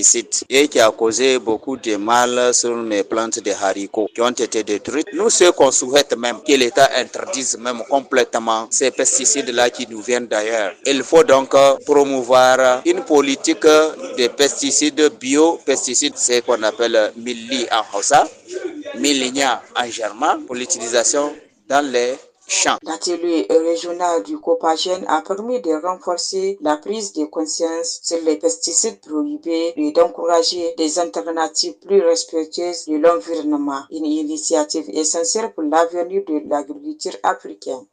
Speaker 17: et qui a causé beaucoup de mal sur mes plantes de haricots qui ont été détruites. Nous, ce qu'on souhaite même, que l'État interdise même complètement ces pesticides-là qui nous viennent d'ailleurs. Il faut donc promouvoir une politique de pesticides, biopesticides, c'est ce qu'on appelle milli en Hausa, milligna en germain, pour l'utilisation dans les champs.
Speaker 15: L'atelier régional du COPAGEN a permis de renforcer la prise de conscience sur les pesticides prohibés et d'encourager des alternatives plus respectueuses de l'environnement, une initiative essentielle pour l'avenir de l'agriculture africaine.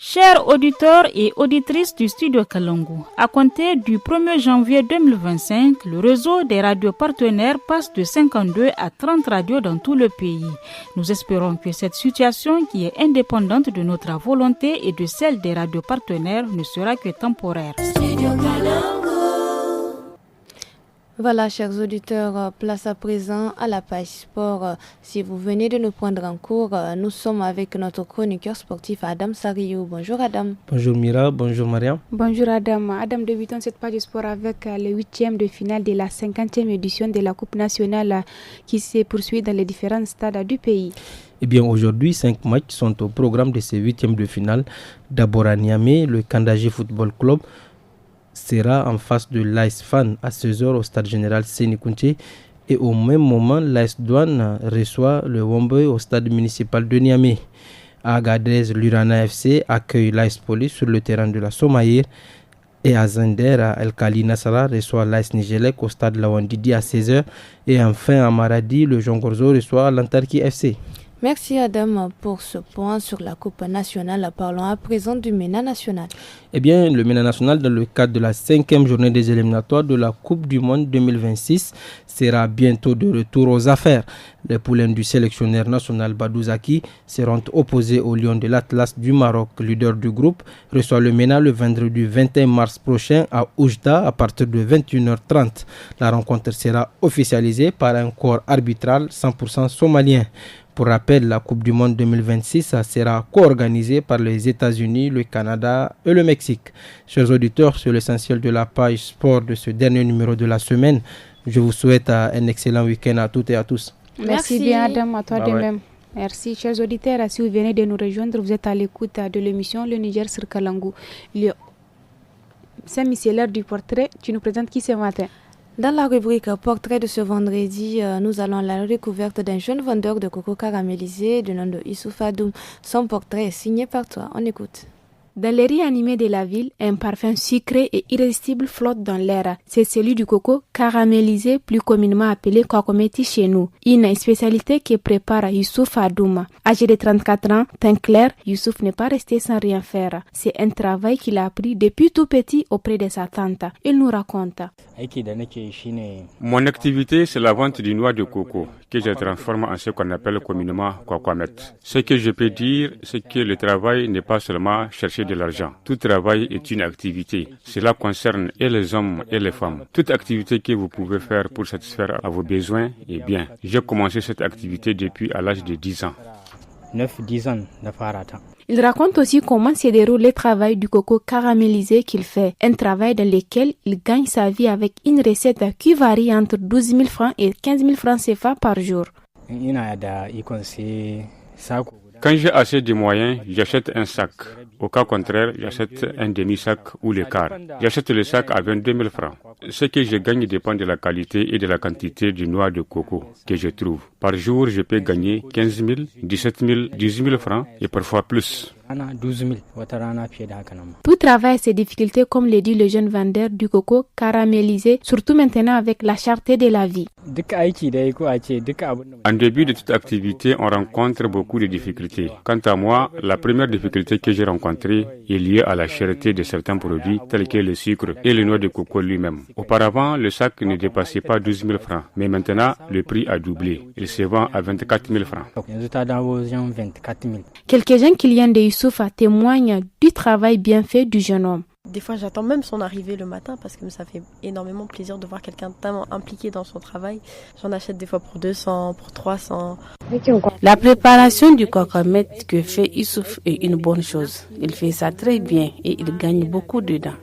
Speaker 8: Chers auditeurs et auditrices du studio Kalangu, à compter du 1er janvier 2025, le réseau des radios partenaires passe de 52 à 30 radios dans tout le pays. Nous espérons que cette situation, qui est indépendante de notre volonté et de celle des radios partenaires, ne sera que temporaire.
Speaker 2: Voilà, chers auditeurs, place à présent à la page sport. Si vous venez de nous prendre en cours, nous sommes avec notre chroniqueur sportif Adam Sariou. Bonjour Adam.
Speaker 18: Bonjour Mira, bonjour Mariam.
Speaker 1: Bonjour Adam. Adam, débutons cette page sport avec le 8e de finale de la 50e édition de la Coupe nationale qui se poursuit dans les différents stades du pays.
Speaker 18: Eh bien, aujourd'hui, 5 matchs sont au programme de ces 8e de finale. D'abord à Niamey, le Kandaji Football Club sera en face de l'AS Fan à 16h au stade général Sénikounté, et au même moment l'AS Douane reçoit le Womboy au stade municipal de Niamey. À Agadez, l'Urana FC accueille l'AS Police sur le terrain de la Somaïr, et à Zender, El Kali Nassara reçoit l'AS Nigelec au stade Lawandidi à 16h, et enfin à Maradi, le Jongorzo reçoit l'Antarki FC.
Speaker 2: Merci Adam pour ce point sur la Coupe nationale. Parlons à présent du MENA national.
Speaker 18: Eh bien, le MENA national, dans le cadre de la 5e journée des éliminatoires de la Coupe du Monde 2026, sera bientôt de retour aux affaires. Les poulains du sélectionneur national Badou Zaki seront opposés aux Lions de l'Atlas du Maroc. Leader du groupe reçoit le MENA le vendredi 21 mars prochain à Oujda à partir de 21h30. La rencontre sera officialisée par un corps arbitral 100% somalien. Pour rappel, la Coupe du Monde 2026 sera co-organisée par les États-Unis, le Canada et le Mexique. Chers auditeurs, c'est l'essentiel de la page sport de ce dernier numéro de la semaine. Je vous souhaite un excellent week-end à toutes et à tous.
Speaker 1: Merci bien Adam, à toi de même. Merci, chers auditeurs. Si vous venez de nous rejoindre, vous êtes à l'écoute de l'émission Le Niger sur Kalangou. Samy, c'est l'heure du portrait. Tu nous présentes qui ce matin?
Speaker 2: Dans la rubrique Portrait de ce vendredi, nous allons à la découverte d'un jeune vendeur de coco caramélisé du nom de Issouf Adoum. Son portrait est signé par toi. On écoute.
Speaker 1: Dans les rues animées de la ville, un parfum sucré et irrésistible flotte dans l'air. C'est celui du coco caramélisé, plus communément appelé kokometi chez nous. Une spécialité que prépare Youssouf Adoum. Âgé de 34 ans, teint clair, Youssouf n'est pas resté sans rien faire. C'est un travail qu'il a appris depuis tout petit auprès de sa tante. Il nous raconte.
Speaker 19: Mon activité, c'est la vente du noix de coco, que je transforme en ce qu'on appelle communément kokomet. Ce que je peux dire, c'est que le travail n'est pas seulement chercher de l'argent. Tout travail est une activité. Cela concerne et les hommes et les femmes. Toute activité que vous pouvez faire pour satisfaire à vos besoins est bien. J'ai commencé cette activité depuis à l'âge de 10 ans.
Speaker 6: 9-10 ans de farata.
Speaker 1: Il raconte aussi comment se déroule le travail du coco caramélisé qu'il fait. Un travail dans lequel il gagne sa vie avec une recette qui varie entre 12 000 francs et 15 000 francs CFA par jour.
Speaker 19: Quand j'ai assez de moyens, j'achète un sac. Au cas contraire, j'achète un demi-sac ou le quart. J'achète le sac à 22 000 francs. Ce que je gagne dépend de la qualité et de la quantité du noix de coco que je trouve. Par jour, je peux gagner 15 000, 17 000, 18 000 francs et parfois plus.
Speaker 1: Tout travail a ses difficultés, comme le dit le jeune vendeur du coco caramélisé, surtout maintenant avec la cherté de la vie.
Speaker 19: En début de toute activité, on rencontre beaucoup de difficultés. Quant à moi, la première difficulté que j'ai rencontrée est liée à la cherté de certains produits tels que le sucre et le noix de coco lui-même. Auparavant, le sac ne dépassait pas 12 000 francs, mais maintenant, le prix a doublé. Il se vend à 24 000 francs.
Speaker 1: Quelques jeunes clients de Youssouf témoignent du travail bien fait du jeune homme.
Speaker 20: Des fois, j'attends même son arrivée le matin parce que ça fait énormément plaisir de voir quelqu'un tellement impliqué dans son travail. J'en achète des fois pour 200, pour 300.
Speaker 21: La préparation du kokomet que fait Youssouf est une bonne chose. Il fait ça très bien et il gagne beaucoup dedans.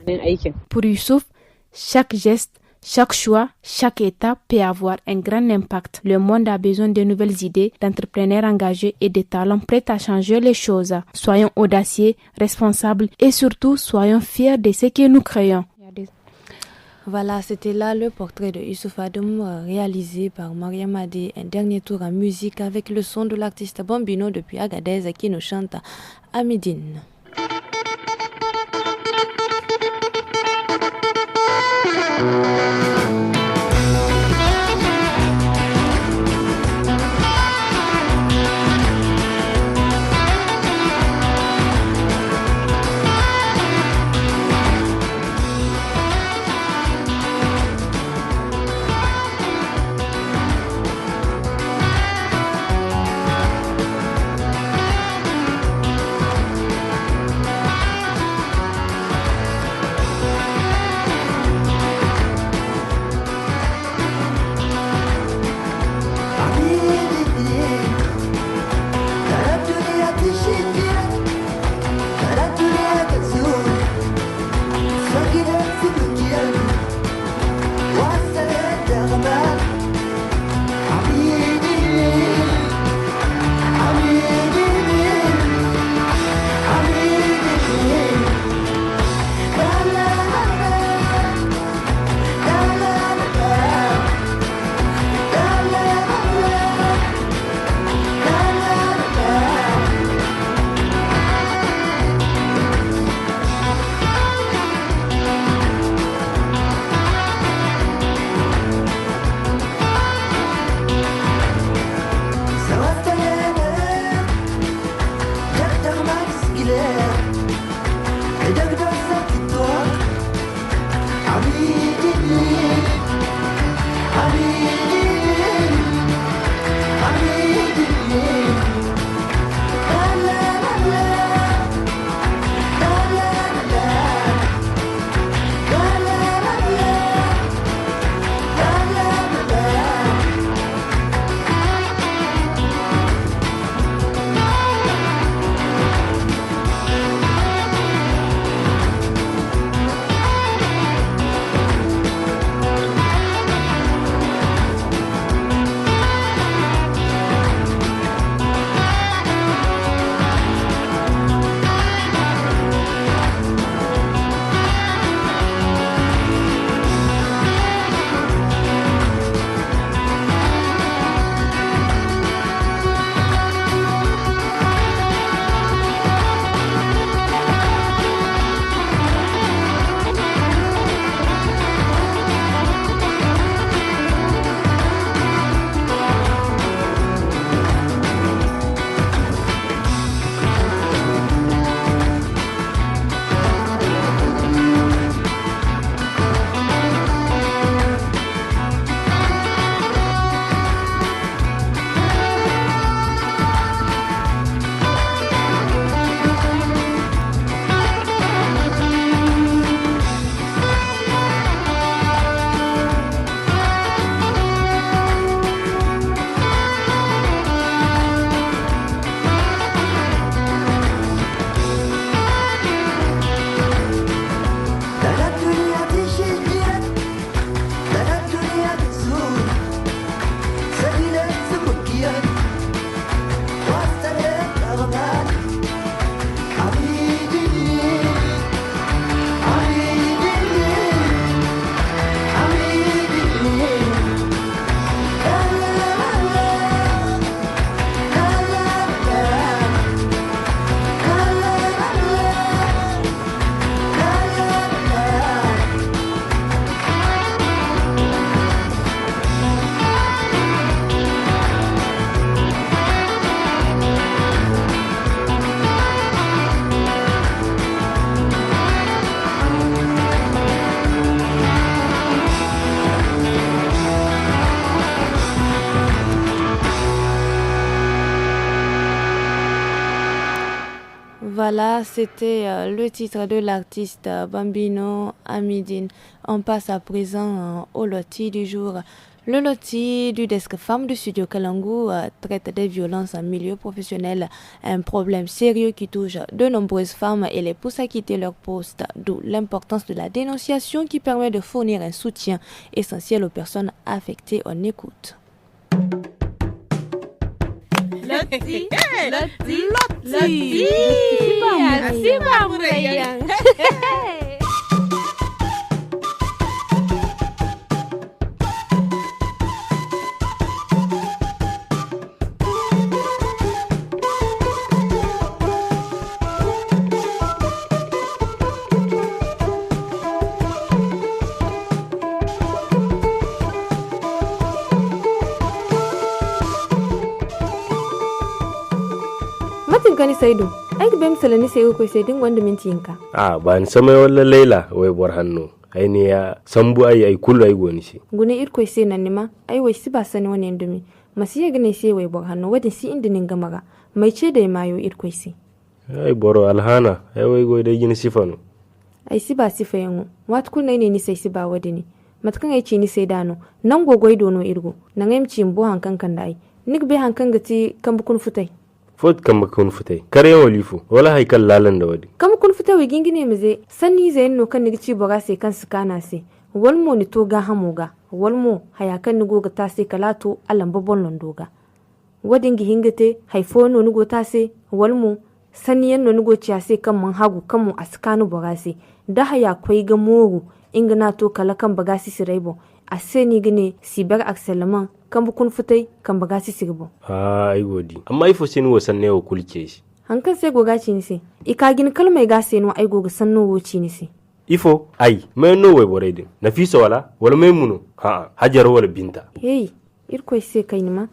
Speaker 1: Pour Youssouf, chaque geste, chaque choix, chaque étape peut avoir un grand impact. Le monde a besoin de nouvelles idées, d'entrepreneurs engagés et de talents prêts à changer les choses. Soyons audacieux, responsables et surtout soyons fiers de ce que nous créons.
Speaker 2: Voilà, c'était là le portrait de Youssouf Adoum réalisé par Mariam Adé. Un dernier tour en musique avec le son de l'artiste Bambino depuis Agadez qui nous chante à Médine. Voilà, c'était le titre de l'artiste Bambino Amidine. On passe à présent au loti du jour. Le loti du desk femme du studio Kalangu traite des violences en milieu professionnel, un problème sérieux qui touche de nombreuses femmes et les pousse à quitter leur poste, d'où l'importance de la dénonciation qui permet de fournir un soutien essentiel aux personnes affectées. On écoute.
Speaker 13: Loti.
Speaker 2: Gani Saidu, ai bem salani sai ko sai din wanda minti yinka.
Speaker 3: Ba ni sama wala Laila wai bor hanno. Ai ne ya sambu ai kullu ai goni shi.
Speaker 2: Gune irko sai nan nima, ai wai si ba sani wani indumi. Masiya gane sai wai bor hanno wadin si inda nin gamaga. Mai ce da mayo irko sai.
Speaker 3: Ai boro alhana, ai wai go da yin sifanu.
Speaker 2: Ai si ba sifa yango. Wat kun ne ni sai si ba wadini. Matkan ai ci ni sai dano. Nan gogoi dono irgo. Nan ai ci mbo hankan kan dai. Nik be hankan gati kan bukun futai.
Speaker 3: Fot kam kun futai kare walifu wala haikal lalan da wadi
Speaker 2: kam kun futai we gingine mize sanni zayin no kan nigi boga sai kan su kana sai walmo ni to ga hamoga walmo hayakan ni goga ta sai kalato allan babon londoga wadin gi hingate haifo no ni go ta sai walmo sanni yan no ni go ciya sai kan man hagu kan mu askanu boga sai da haya koi ga moru ingana to kala kan baga si siraibo a sai ni gine sibar akselman kan bukun futai kan baga si sirbo
Speaker 3: ai godi amma ifo sai ni wasan ne wa kulke shi
Speaker 2: hankan sai goga ci ni sai ika gin kalmai ga sai no ai goga sanno woci ni sai
Speaker 3: ifo ai mai no wai borai din nafisa wala mai muno hajar wala binta
Speaker 2: hey irko sai kai ni ma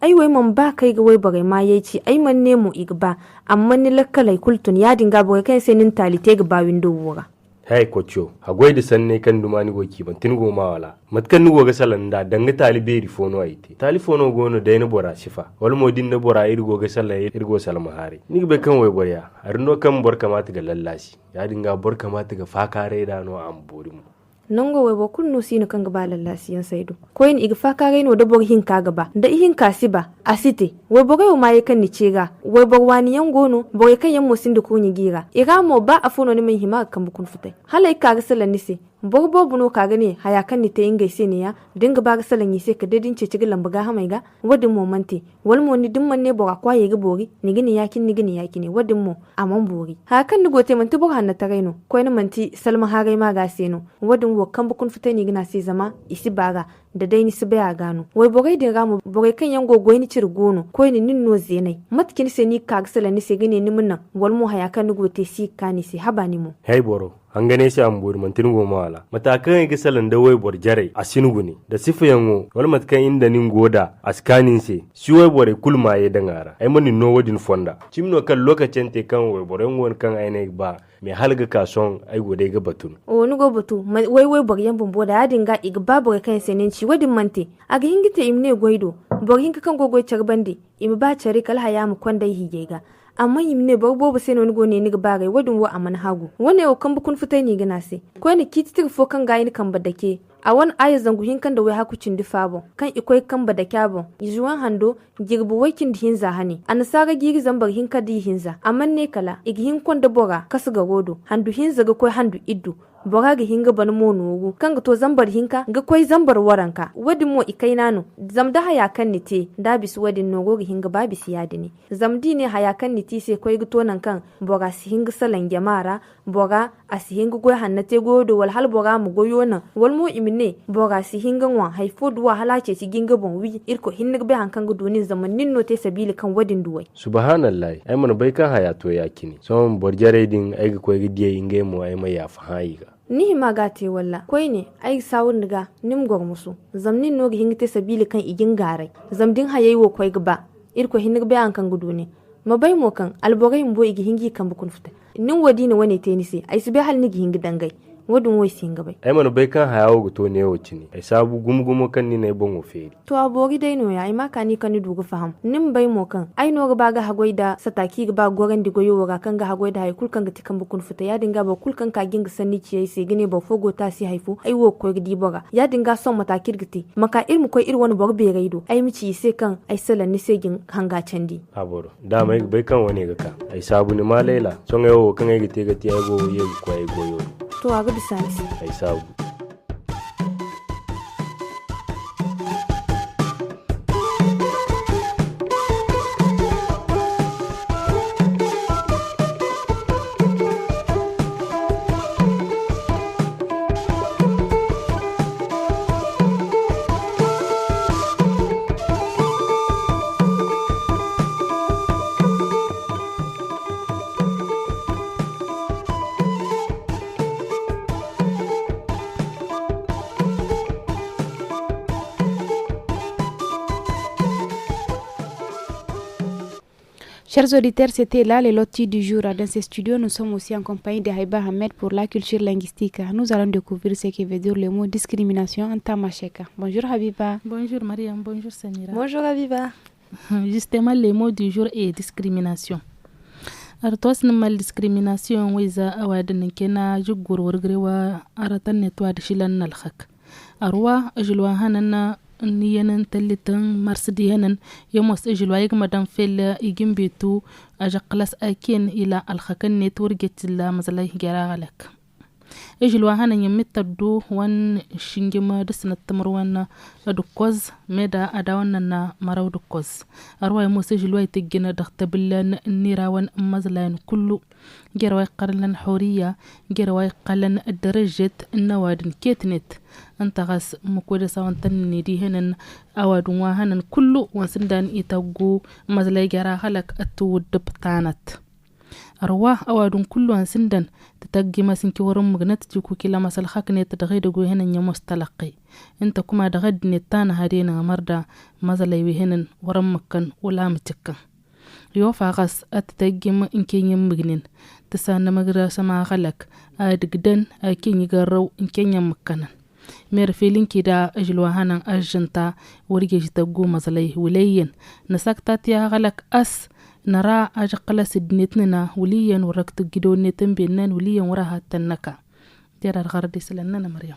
Speaker 2: ai wai man ba kai ga wai bagai ma yayi ci ai man nemo igba amma ni lakkalai kultun ya dinga bogai kai sai nin talite ga ba window wura
Speaker 3: hay kocho agwai da sanne kan dumani goki ban tin goma wala matkan nugo ga salanda danga taliberi fono aite talifono gono da na bora shifa wal modin na bora irgo ga sallah irgo salma hari ni be kan wai borya arno kan bor kamata ga lallashi ya dinga bor kamata ga fakare da no am borim
Speaker 2: nongo wai bo kunno sino kan gaba lallasi yan saidu ko yin iga fakare no da bor hin ka gaba da ihin kasiba asite wai bogai o mai kan ni cega wai bor wani yan gono bogai kan yan musin da kunyi gira iga mo ba afono ni mai hima kan bukun futai halai ka ga sallan ni se bobo buno ka gane haya kan ni te ingai se ne ya dinga ba ga sallan yi se ka dadin ce cigilan buga hamai ga wadin momante wal mo ni dimman ne bora kwaye ga bori ni gini yakin ne wadin mo amon bori ha kan ni gote manti bor hanna taraino ko ni manti salma hagai ma ga seno wadin wo kan bukun futai ni gina se zama isi baga da dai ni su baya gano wai bogai din ramu bogai kan yan gogo ni cir gono ko ni ninno zenai matkin se ni ka gsala ni se gane ni munnan wal mu haya kan ni gote si ka ni se haba ni mu
Speaker 3: hey boro an gane shi an bori mantin goma wala matakan ga salan da wai bor jare a sinugu ne da sifa yango wal matkan inda nin goda askanin se shi wai bore kulma ya dangara ai mani no wadin fonda cimno kan lokacin te kan wai boren won kan ai ba me halga kason ai gode ga batun
Speaker 2: o ni go batu wai bor yan bumbo da yadin ga iga babu kan senin ci wadin mante aga hingita imne goido bor hinka kan gogo charbande im ba chari kal haya mu kwanda higega amma imne bobo sai no ni go ne ni ga bagai wadin wo aman hagu wane o kan bukun futai ni gina se ko ni kititir fo kan ga ni kan badake a wan aya zangu hinkan da wai hakucin difabo kan ikoi kan badakabo yijuwan hando girbu wakin di hinza hani anasara giri zambar hinka di hinza amma ne kala ighin kon da bora kasu ga godo handu hinza ga koi handu iddu bora ga hinga ban monugu kan ga to zambar hinka ga koi zambar waranka wadin mo ikai nano zamda haya kan ni te da bisu wadin nogo ga hinga babis yadini zamdi ne haya kan ni ti sai koi ga to nan kan bora si hinga salan jamara bora asi hinga goi hannate godo wal hal bora mu goyo nan wal mo imine bora si hinga wa haifo duwa halace si ginga bon wi irko hinna be hankan ga donin zamanin no te sabili kan wadin duwai
Speaker 3: subhanallahi ai mun bai kan haya to yakini so borjare din ai ga koi ga diye inge mo ai mai ya fahayiga
Speaker 2: ni ma gate walla koi ne ai sawun daga nim gor musu zamnin no ga hingite sabili kan igin garai zamdin hayayi wo koi gaba irko hinna be hankan gudu ne mabai mo kan albogai mbo igi hingi kan bukun futa nin wadi ne wane tenisi ai sibe hal ni hingi dangai
Speaker 5: wadun wai singa bai
Speaker 3: ai man bai kan hayawo to ne wuci ne ai sabu gumgumo kan ni ne bon oferi
Speaker 5: to abori dai no ya ai maka ni kan dugu faham nin bai mo kan ai no ga baga hagoi da sataki ga ba goran digo yo ga kan ga hagoi da hay kulkan ga tikan bukun futa ya dinga ba kulkan ka ginga sanni ciye sai gine ba fogo ta si haifu ai wo ko gidi boga ya dinga son matakir giti maka irmu ko ir wani bog be gaido ai mici sai kan ai salan ni sai gin hanga candi
Speaker 3: aboro da mai bai kan wani ga ka ai sabu ni malaila son ayo kan ai gite gati ai go ye ko ai goyo
Speaker 5: to aga bisansi
Speaker 3: ai sabu.
Speaker 1: Chers auditeurs, c'était là les lotis du jour. Dans ces studios, nous sommes aussi en compagnie de Haïba Ahmed pour la culture linguistique. Nous allons découvrir ce que veut dire le mot discrimination en tamasheka. Bonjour Habiba.
Speaker 22: Bonjour Mariam, bonjour Samira.
Speaker 5: Bonjour Habiba.
Speaker 22: Justement, le mot du jour est discrimination. Artos mal discrimination wiza awadan kena jugur wargrewa aratan netwa dishilan nalkhak. Arwa ajulwa hanana niyanan talitan marsdiyanan yomos ijilwa yagmadan fel igimbitu ajaqlas akin ila alkhakan networget la mazalay garagalak ijilwa hanan yamittadu wan shingima dasna tamruwana adukoz meda adawanna maraw dukoz arwa yomos ijilwa tigina dakhtabilan nirawan mazlayn kullu جروا قرلن حورية جروا قلن الدرجة النوادن كيتنت أنت غاس مكودة سوان تنني دي هنن أواد وهنن كله وسندان يتوجو مزلاي جرا خلق التود بطانت أرواه أواد كله سندان تتجي ما سنكي ورم مغنت تجوكو كلا مسال خاكني تدغيد جو هنن يموس تلقي أنت كما دغد نتانا هدينا مردا مزلاي وهنن ورم مكان ولا متكن يوفا غاس أتتجم إنكي يمغنين تسانا مغرا سما غلق أدقدن أكين يغرو إنكي يمكنن ميرفيلين كدا أجلوهانا أجنتا وريجي تقو مزلي وليين نساكتا تيا غلق أس نرى أجقلا سدنتنا وليين ورقت جدون نتنبينن وليين وراها تنكا تيرا الغردي سلننا مريم.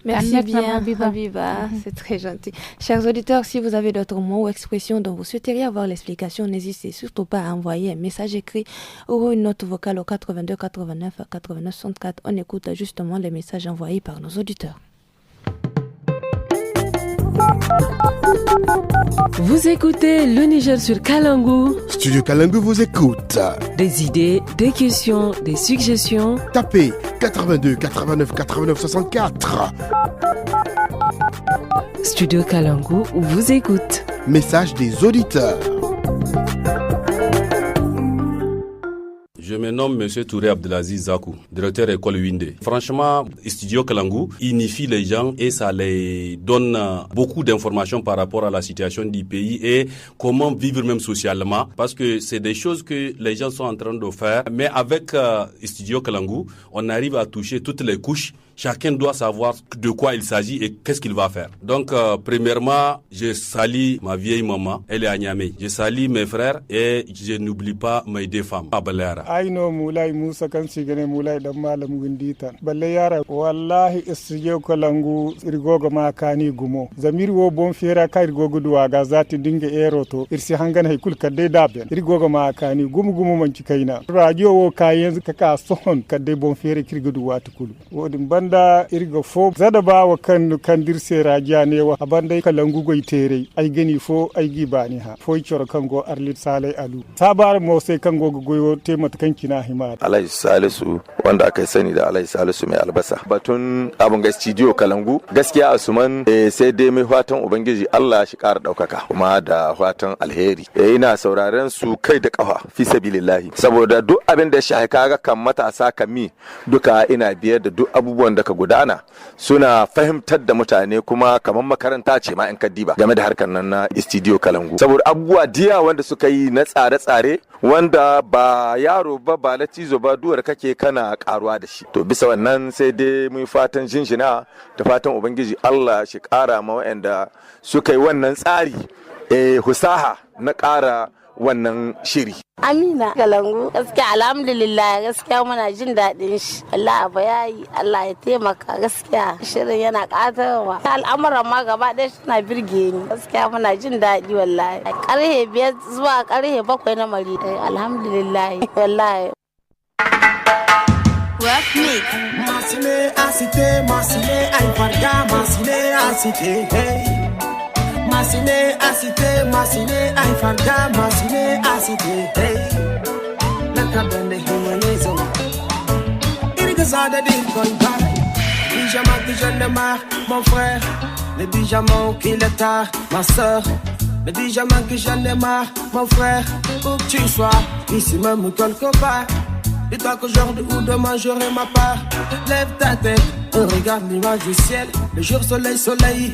Speaker 5: Merci bien, Habiba. C'est très gentil. Chers auditeurs, si vous avez d'autres mots ou expressions dont vous souhaiteriez avoir l'explication, n'hésitez surtout pas à envoyer un message écrit ou une note vocale au 82 89 89 64. On écoute justement les messages envoyés par nos auditeurs.
Speaker 23: Vous écoutez le Niger sur Kalangu.
Speaker 24: Studio Kalangu vous écoute.
Speaker 23: Des idées, des questions, des suggestions.
Speaker 24: Tapez 82 89 89 64.
Speaker 23: Studio Kalangu vous écoute.
Speaker 24: Message des auditeurs.
Speaker 25: Je me nomme M. Touré Abdelaziz Zakou, directeur école Winde. Franchement, Studio Kalangu unifie les gens et ça les donne beaucoup d'informations par rapport à la situation du pays et comment vivre même socialement. Parce que c'est des choses que les gens sont en train de faire. Mais avec Studio Kalangu, on arrive à toucher toutes les couches. Chacun doit savoir de quoi il s'agit et qu'est-ce qu'il va faire. Donc, premièrement, je salue ma vieille maman, elle est à Niamey. Je salue mes frères et je n'oublie pas mes deux femmes à Balera.
Speaker 26: Aïno Moulay Moussa Kansigane Moulay Damalam Winditan. Balera, Wallahi Studio Kalangu, Irgogo Makani Gumo. Zamir wo bon fiera ka Irgogo Duaga Zati Dinge Eroto, Irsi Hangan Haikul Kade Daben, Irgogo Makani, Gumu Manchikaina. Radio wo Kayen Kaka Son, Kade bon fiera Kirgudu Watukulu. Wodim da irga fo zada ba wa kan dirse raja ne wa abanda Kalangu goy tere ay gani fo ay gibani ha fo choro kango arlit salai alu sabar mo sai kango goyo te matakan kina himar
Speaker 27: Alai Salisu wanda aka sani da Alai Salisu mai albasa batun abun ga studio Kalangu gaskiya Asuman sai dai mai fatan ubangiji Allah shi kara daukaka kuma da fatan alheri ina sauraren su kai da kafa fi sabilillahi saboda duk abin da shi kaga kan matasa kami duka ina biyar da duk abubuwan da ka gudana suna fahimtar da mutane kuma kamar makaranta ce ma in kaddiba game da harkar nan na studio Kalangu saboda abubuwa diya wanda suka yi na tsare-tsare wanda ba yaro ba latizo ba duwar kake kana karuwa da shi to bisa wannan sai dai mun fatan jinjina da fatan ubangiji Allah shi kara ma wa'anda suka yi wannan tsari husaha na kara wannan shiri.
Speaker 21: Amina Kalangu gaskiya alhamdulillah gaskiya muna jin daɗin shi Allah ba yayi Allah ya taimaka gaskiya shirin yana ƙatarwa al'amuran ma gaba ɗaya suna birge ni gaskiya muna jin daɗi wallahi ƙarhe 5 zuwa ƙarhe 7 na mari alhamdulillah wallahi.
Speaker 4: Masine asite masine ay farga masine asite hey. Masine ay farga masine asite hey. Nakabende humanezo irgazada din koy bay pyjama que je ne marre mon frère le pyjama qu'il est tard ma soeur le pyjama que je ne marre mon frère où que tu sois ici même quelque part. Dis-toi qu'aujourd'hui ou demain j'aurai ma part. Lève ta tête et regarde l'image du ciel. Le jour soleil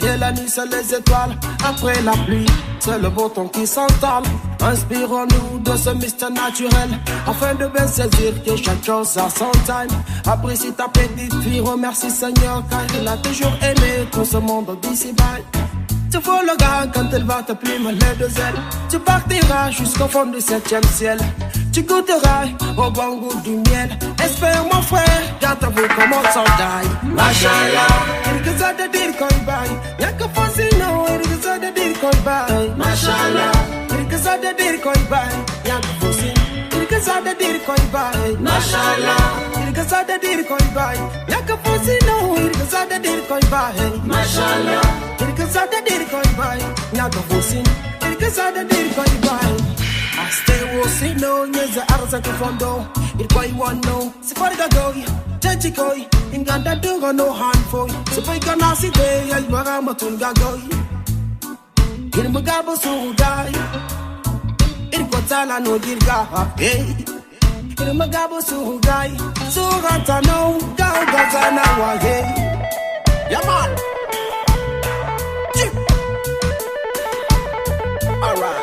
Speaker 4: et la nuit c'est les étoiles. Après la pluie, c'est le beau temps qui s'entale. Inspirons-nous de ce mystère naturel afin de bien saisir que chaque chose a son time. Apprécie ta petite fille, remercie Seigneur car il a toujours aimé tout ce monde d'ici-bas. Tu vois le gars quand elle va te plumer les deux ailes. Tu partiras jusqu'au fond du 7e ciel. Tu goûteras au bon goût du miel. Espère mon frère, garde ta vie comme on s'en taille. Mashallah, il que ça de dire qu'on baille. Y'a que fascinant, il que ça de dire qu'on baille. Mashallah, il que ça de dire qu'on baille. Y'a que fascinant, il que ça de dire qu'on baille. Mashallah, il que ça de dire qu'on baille. Y'a que fascinant, il que ça de dire qu'on baille. Mashallah, il que ça de dire qu'on baille. Y'a que fascinant, il que ça de dire qu'on baille. I stay will see no nyeza arza kufondo il boy one no se farga goy tachi goy inganda dungo no handful se boy kana si de ay mara matun gagoy il mugabo sugai il kotala no dirga hey il mugabo sugai surata no gaga na wa hey yeah man all right.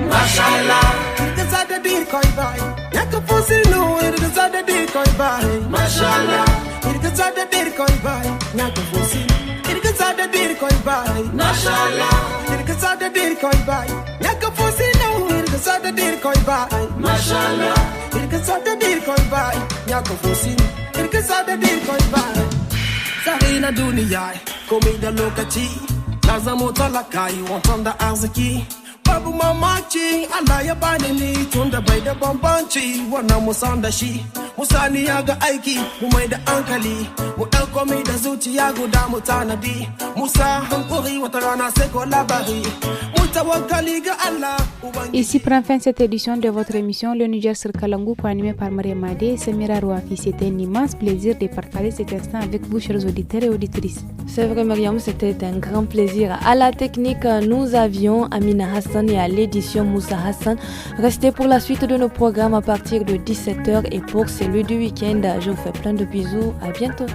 Speaker 4: Mashallah, il que ça de dire koi bay. Y'a que fascinant, il que ça de dire koi bay. Mashallah, il que ça de dire koi bay. Y'a que fascinant, il que ça de dire koi bay. Mashallah, il que ça de dire koi bay. Y'a que fascinant, il que ça de dire koi bay. Mashallah, il que ça de dire koi bay. Y'a que fascinant, il que ça de dire koi bay. Sarina dunia, komi da lokaci. Nazamo talakai, wantanda arziki. Babu mamaci Allah ya bani ni tunda bai da bambanci wannan musan da shi musani ya ga aiki mu mai da hankali mu dan komai da zuciya guda mu tanadi musa hankuri wata rana sai ko labari mu tawakkali ga Allah.
Speaker 1: Ici prend fin cette édition de votre émission Le Niger sur Kalangu, animée par Maria Madé et Samira Rouafi. C'était un immense plaisir de partager cet instant avec vous, chers auditeurs et auditrices.
Speaker 2: C'est vrai, Mariam, c'était un grand plaisir. À la technique, nous avions Amina Hassan et à l'édition Moussa Hassan. Restez pour la suite de nos programmes à partir de 17h et pour celui du week-end. Je vous fais plein de bisous. À bientôt.